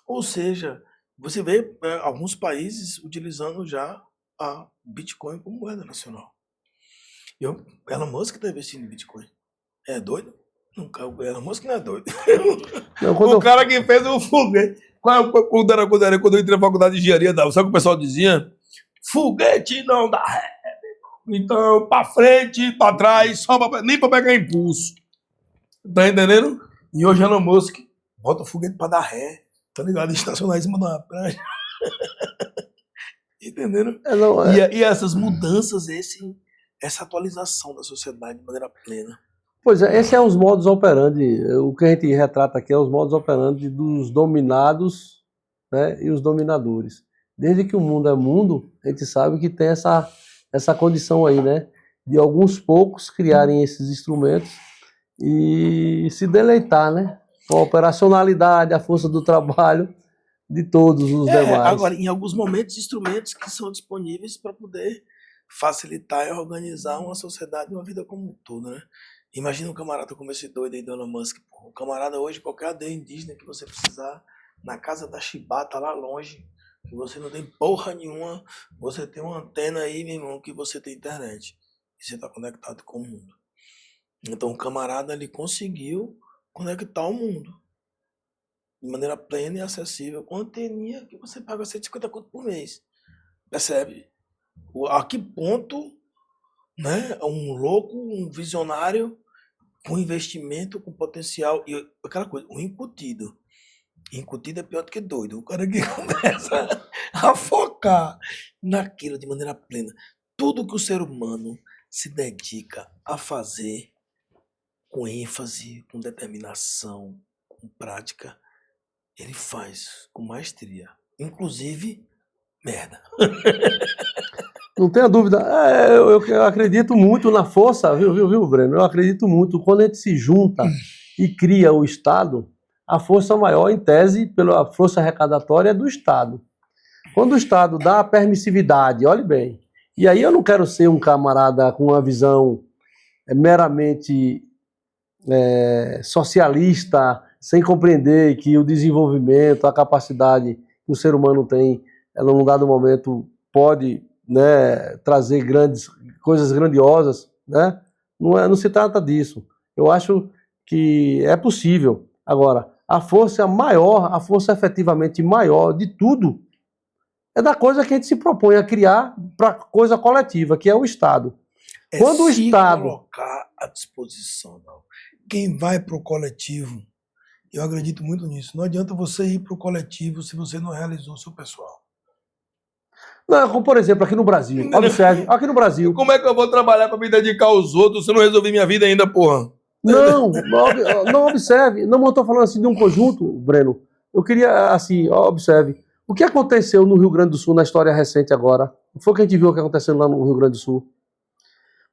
Ou seja, você vê alguns países utilizando já a Bitcoin como moeda nacional. Elon Musk está investindo em Bitcoin. É doido? Nunca, o Elon Musk não é doido. Não, O cara que fez o foguete. Quando eu entrei na faculdade de engenharia, sabe o que o pessoal dizia? Foguete não dá ré. Então, pra frente, pra trás, nem pra pegar impulso. Tá entendendo? E hoje Elon Musk bota o foguete pra dar ré. Tá ligado? Estacionar em cima da praia. Entendendo? E essas mudanças, essa atualização da sociedade de maneira plena. Pois é, esse é os modus operandi. O que a gente retrata aqui é os modus operandi dos dominados, né, e os dominadores. Desde que o mundo é mundo, a gente sabe que tem essa condição aí, né, de alguns poucos criarem esses instrumentos e se deleitar, né, com a operacionalidade, a força do trabalho de todos os demais. Agora, em alguns momentos, instrumentos que são disponíveis para poder facilitar e organizar uma sociedade e uma vida como um todo, né? Imagina um camarada como esse doido aí do Elon Musk. Pô. O camarada hoje, qualquer aldeia indígena que você precisar, na casa da Chibata, lá longe, que você não tem porra nenhuma, você tem uma antena aí, meu irmão, que você tem internet. E você está conectado com o mundo. Então o camarada, ele conseguiu conectar o mundo de maneira plena e acessível, com anteninha que você paga 150 conto por mês. Percebe? A que ponto, né, um louco, um visionário, com investimento, com potencial, e aquela coisa, o incutido. Incutido é pior do que doido. O cara que começa a focar naquilo de maneira plena. Tudo que o ser humano se dedica a fazer com ênfase, com determinação, com prática, ele faz com maestria. Inclusive, merda. Não tenha dúvida. Eu acredito muito na força, viu, Breno? Eu acredito muito. Quando a gente se junta e cria o Estado, a força maior, em tese, pela força arrecadatória, é do Estado. Quando o Estado dá a permissividade, olhe bem, e aí eu não quero ser um camarada com uma visão meramente socialista, sem compreender que o desenvolvimento, a capacidade que o ser humano tem, ela, num dado momento, pode, né, trazer coisas grandiosas, né? Não se trata disso. Eu acho que é possível. Agora, a força maior, a força efetivamente maior de tudo, é da coisa que a gente se propõe a criar para coisa coletiva, que é o Estado. Quando o Estado colocar à disposição, não. Quem vai para o coletivo, eu acredito muito nisso. Não adianta você ir para o coletivo se você não realizou o seu pessoal. Não, como por exemplo, aqui no Brasil. Observe, aqui no Brasil. Como é que eu vou trabalhar para me dedicar aos outros se eu não resolvi minha vida ainda, porra? Não observe. Não estou falando assim de um conjunto, Breno. Eu queria, assim, observe. O que aconteceu no Rio Grande do Sul na história recente agora? Foi o que a gente viu o que aconteceu lá no Rio Grande do Sul.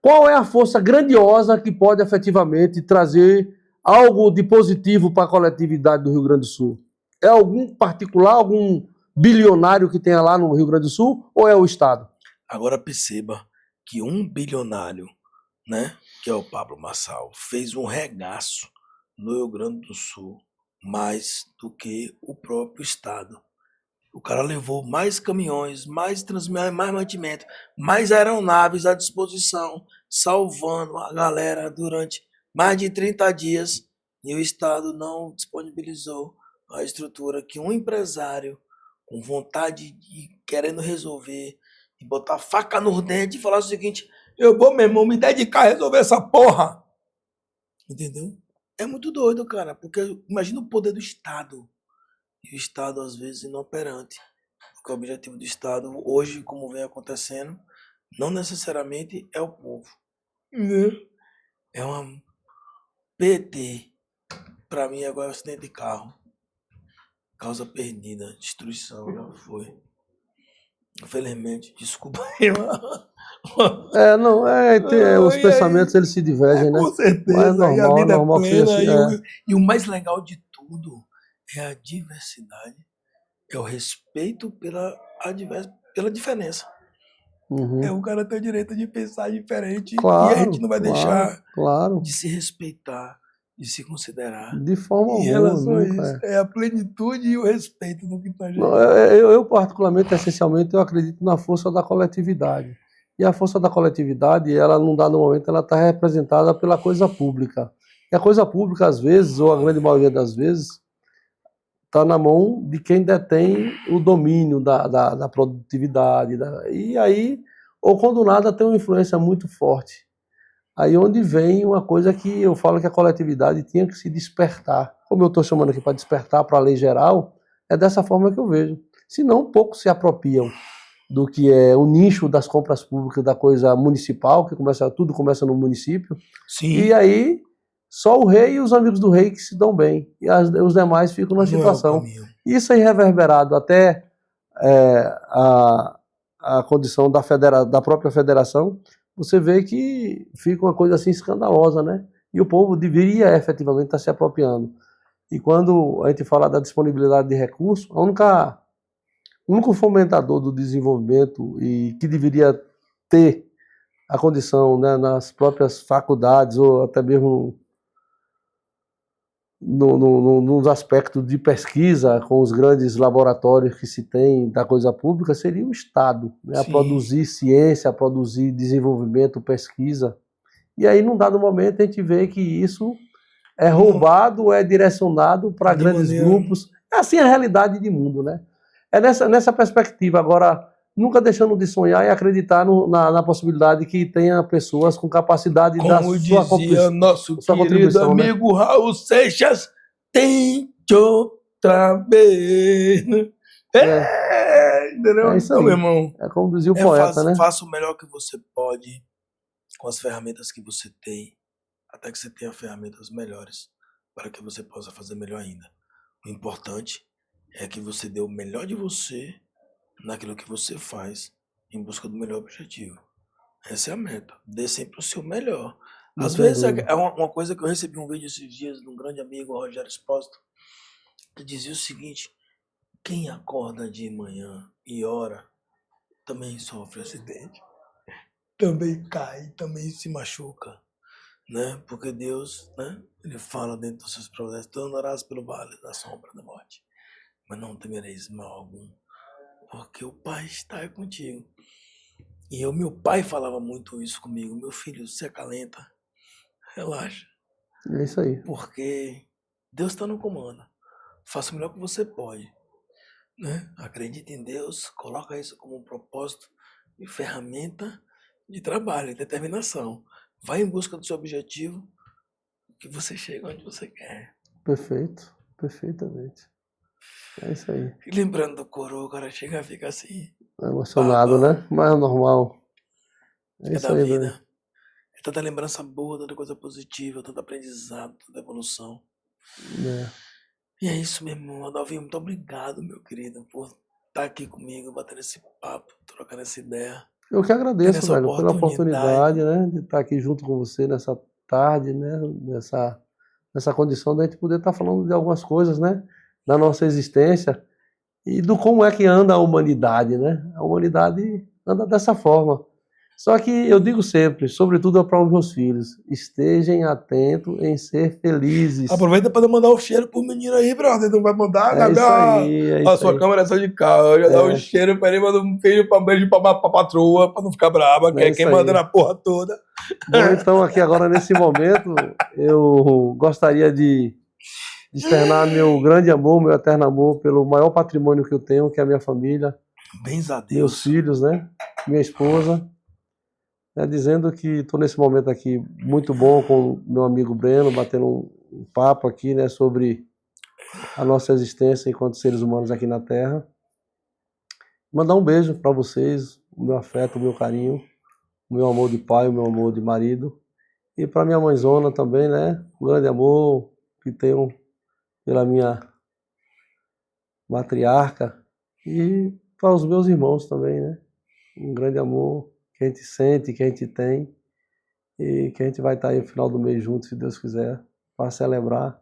Qual é a força grandiosa que pode efetivamente trazer algo de positivo para a coletividade do Rio Grande do Sul? É algum particular, algum bilionário que tenha lá no Rio Grande do Sul, ou é o Estado? Agora perceba que um bilionário, né, que é o Pablo Marçal, fez um regaço no Rio Grande do Sul mais do que o próprio Estado. O cara levou mais caminhões, mais mantimento, mais aeronaves à disposição, salvando a galera durante mais de 30 dias, e o Estado não disponibilizou a estrutura que um empresário com vontade de querendo resolver, e botar a faca nos dentes e falar o seguinte: eu vou, meu irmão, me dedicar a resolver essa porra. Entendeu? É muito doido, cara, porque imagina o poder do Estado. E o Estado, às vezes, inoperante. Porque o objetivo do Estado, hoje, como vem acontecendo, não necessariamente é o povo. É uma PT. Para mim, agora é um acidente de carro. Causa perdida, destruição, já foi. Infelizmente, desculpa aí. Os pensamentos eles se divergem, né? Com certeza, mas é normal, e a vida normal é plena. que seja, E o mais legal de tudo é a diversidade, é o respeito pela diferença. Uhum. É o cara ter o direito de pensar diferente, Claro, e a gente não vai deixar claro. de se respeitar, de se considerar. De forma Em alguma, relação a nunca isso, é a plenitude e o respeito no que tá gente. Não, eu, particularmente, essencialmente, eu acredito na força da coletividade. E a força da coletividade, ela, num dado momento, ela está representada pela coisa pública. E a coisa pública, às vezes, ou a grande maioria das vezes, está na mão de quem detém o domínio da produtividade. E aí, ou quando nada, tem uma influência muito forte. Aí onde vem uma coisa que eu falo que a coletividade tinha que se despertar. Como eu estou chamando aqui para despertar para a lei geral, é dessa forma que eu vejo. Senão, poucos se apropriam. do que é o nicho das compras públicas da coisa municipal, que tudo começa no município. Sim. E aí, só o rei e os amigos do rei que se dão bem. E os demais ficam na Não é o situação. caminho. Isso aí reverberado até a condição da própria federação, você vê que fica uma coisa assim escandalosa, né? E o povo deveria efetivamente estar se apropriando. E quando a gente fala da disponibilidade de recursos, o único fomentador do desenvolvimento e que deveria ter a condição, né, nas próprias faculdades ou até mesmo nos aspectos de pesquisa com os grandes laboratórios que se tem da coisa pública, seria o Estado, né, a Sim. produzir ciência, a produzir desenvolvimento, pesquisa. E aí, num dado momento, a gente vê que isso é roubado, é direcionado para De grandes maneira- grupos. É assim a realidade de mundo, né? É nessa perspectiva. Agora, nunca deixando de sonhar e acreditar na possibilidade que tenha pessoas com capacidade da Como sua dizia nosso sua querido contribuição, né? amigo Raul Seixas, tente outra vez. Entendeu? É isso Então, aí. meu irmão, É como dizia o poeta, né? faça o melhor que você pode com as ferramentas que você tem, até que você tenha ferramentas melhores para que você possa fazer melhor ainda. O importante é que você dê o melhor de você naquilo que você faz em busca do melhor objetivo. Essa é a meta. Dê sempre o seu melhor. Não Às tem vezes dúvida. é uma coisa que eu recebi um vídeo esses dias de um grande amigo, o Rogério Espósito, que dizia o seguinte: quem acorda de manhã e ora também sofre acidente, também cai, também se machuca, né? Porque Deus, né? Ele fala dentro dos seus projetos: tu andarás pelo vale da sombra da morte, mas não temereis mal algum, porque o Pai está contigo. E meu pai falava muito isso comigo: meu filho, se acalenta, relaxa, É isso aí. porque Deus está no comando. Faça o melhor que você pode, né? Acredite em Deus, coloca isso como um propósito e ferramenta de trabalho, de determinação. Vai em busca do seu objetivo, que você chega onde você quer. Perfeito. Perfeitamente. É isso aí. E lembrando do coroa, o cara chega e fica assim, Emocionado, babão. né? Mas é normal. É É isso da aí, vida. velho. É tanta lembrança boa, tanta coisa positiva, tanto aprendizado, tanta evolução. É. E é isso, meu irmão. Adalvinho, muito obrigado, meu querido, por estar aqui comigo, batendo esse papo, trocando essa ideia, Eu que tendo agradeço, essa velho, pela oportunidade. oportunidade, né, de estar aqui junto com você nessa tarde, né, nessa condição da gente poder estar falando de algumas coisas, né, da nossa existência e do como é que anda a humanidade, né? A humanidade anda dessa forma. Só que eu digo sempre, sobretudo para os meus filhos, estejam atentos em ser felizes. Aproveita para mandar um cheiro pro menino aí, brother. Não vai mandar, É isso aí, é a isso sua aí. câmera é só de cá. Já dá um cheiro pra ele, manda um beijo pra patroa, pra não ficar brava, que É é quem isso manda aí. na porra toda. Bom, então aqui agora nesse momento eu gostaria de externar meu grande amor, meu eterno amor pelo maior patrimônio que eu tenho, que é a minha família, Bens a meus Deus. filhos, né? Minha esposa. Dizendo que estou nesse momento aqui muito bom com meu amigo Breno, batendo um papo aqui, né, sobre a nossa existência enquanto seres humanos aqui na Terra. Mandar um beijo para vocês, o meu afeto, o meu carinho, o meu amor de pai, o meu amor de marido. E para minha mãezona também, né? Um grande amor que tenho pela minha matriarca. E para os meus irmãos também, né? Um grande amor que a gente sente, que a gente tem. E que a gente vai estar aí no final do mês juntos, se Deus quiser, para celebrar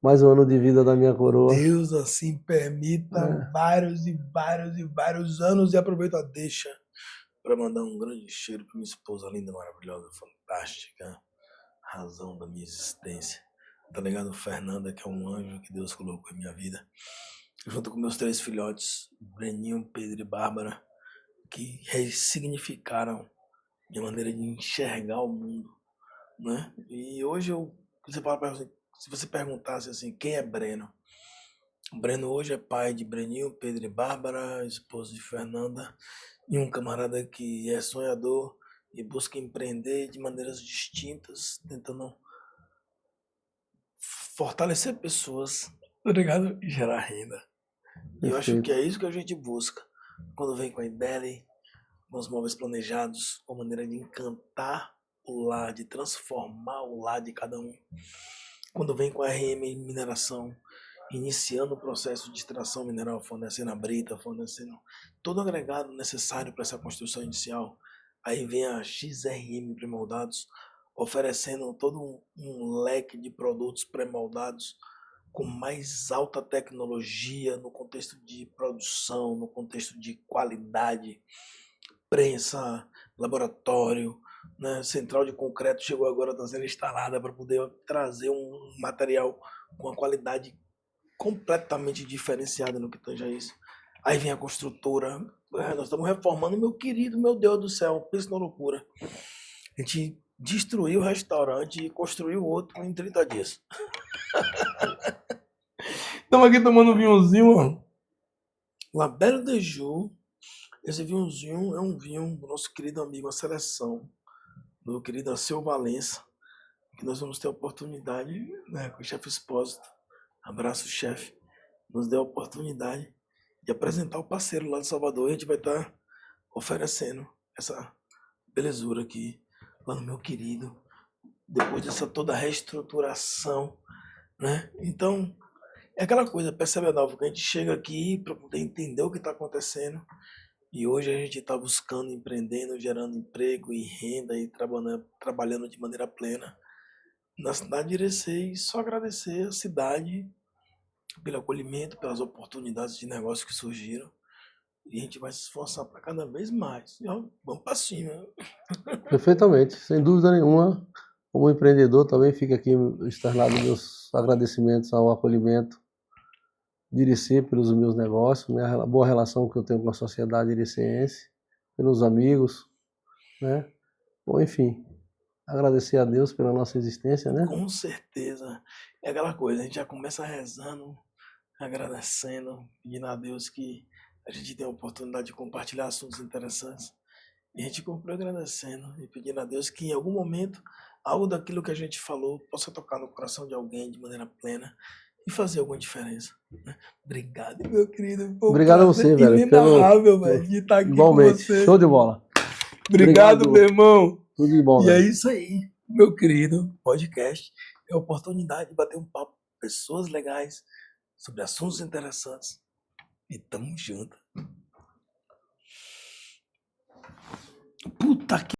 mais um ano de vida da minha coroa. Deus assim permita vários e vários e vários anos, e aproveito a deixa para mandar um grande cheiro para minha esposa linda, maravilhosa, fantástica, razão da minha existência. Tá ligado? Fernanda, que é um anjo que Deus colocou em minha vida, junto com meus 3 filhotes, Breninho, Pedro e Bárbara, que ressignificaram minha maneira de enxergar o mundo, né? E hoje se você perguntasse assim, quem é Breno? O Breno hoje é pai de Breninho, Pedro e Bárbara, esposo de Fernanda, e um camarada que é sonhador e busca empreender de maneiras distintas, tentando fortalecer pessoas, tá ligado? E gerar renda. E eu acho que Perfeito. é isso que a gente busca. quando vem com a IBELI, com os móveis planejados, com a maneira de encantar o lar, de transformar o lar de cada um. Quando vem com a RM Mineração, iniciando o processo de extração mineral, fornecendo a brita, fornecendo todo o agregado necessário para essa construção inicial. Aí vem a XRM Premoldados, oferecendo todo um leque de produtos pré-moldados com mais alta tecnologia no contexto de produção, no contexto de qualidade, prensa, laboratório, né? Central de concreto chegou agora, está sendo instalada para poder trazer um material com uma qualidade completamente diferenciada no que tange a isso. Aí vem a construtora, nós estamos reformando, meu querido, meu Deus do céu, pensa na loucura. A gente destruiu o restaurante e construiu outro em 30 dias. Estamos aqui tomando um vinhozinho, ó. Labelle de Joux. Esse vinhozinho é um vinho do nosso querido amigo, a seleção, do querido Alceu Valença, que nós vamos ter a oportunidade, né, com o chefe Expósito, abraço chefe, nos deu a oportunidade de apresentar o parceiro lá de Salvador, e a gente vai estar oferecendo essa belezura aqui, lá no meu querido, depois dessa toda reestruturação, né? Então, é aquela coisa, percebe, Adalvo, que a gente chega aqui para poder entender o que está acontecendo, e hoje a gente está buscando, empreendendo, gerando emprego e renda e trabalhando de maneira plena na cidade de Irecê, e só agradecer a cidade pelo acolhimento, pelas oportunidades de negócio que surgiram. E a gente vai se esforçar para cada vez mais. E, ó, vamos para cima. Perfeitamente, sem dúvida nenhuma. Como empreendedor, também fica aqui externado meus agradecimentos ao acolhimento de Irecê pelos meus negócios, minha boa relação que eu tenho com a sociedade ireceense, pelos amigos, né? Bom, enfim, agradecer a Deus pela nossa existência, né? Com certeza. É aquela coisa, a gente já começa rezando, agradecendo, pedindo a Deus que a gente tenha a oportunidade de compartilhar assuntos interessantes. E a gente conclui agradecendo e pedindo a Deus que em algum momento algo daquilo que a gente falou possa tocar no coração de alguém de maneira plena e fazer alguma diferença, né? Obrigado, meu querido. Foi um Obrigado a prazer você, velho, inenarrável, velho, de estar aqui com igualmente, você. show de bola. Obrigado, meu irmão. Tudo de bom, E velho. é isso aí, meu querido podcast. É a oportunidade de bater um papo com pessoas legais sobre assuntos interessantes. E tamo junto. Puta que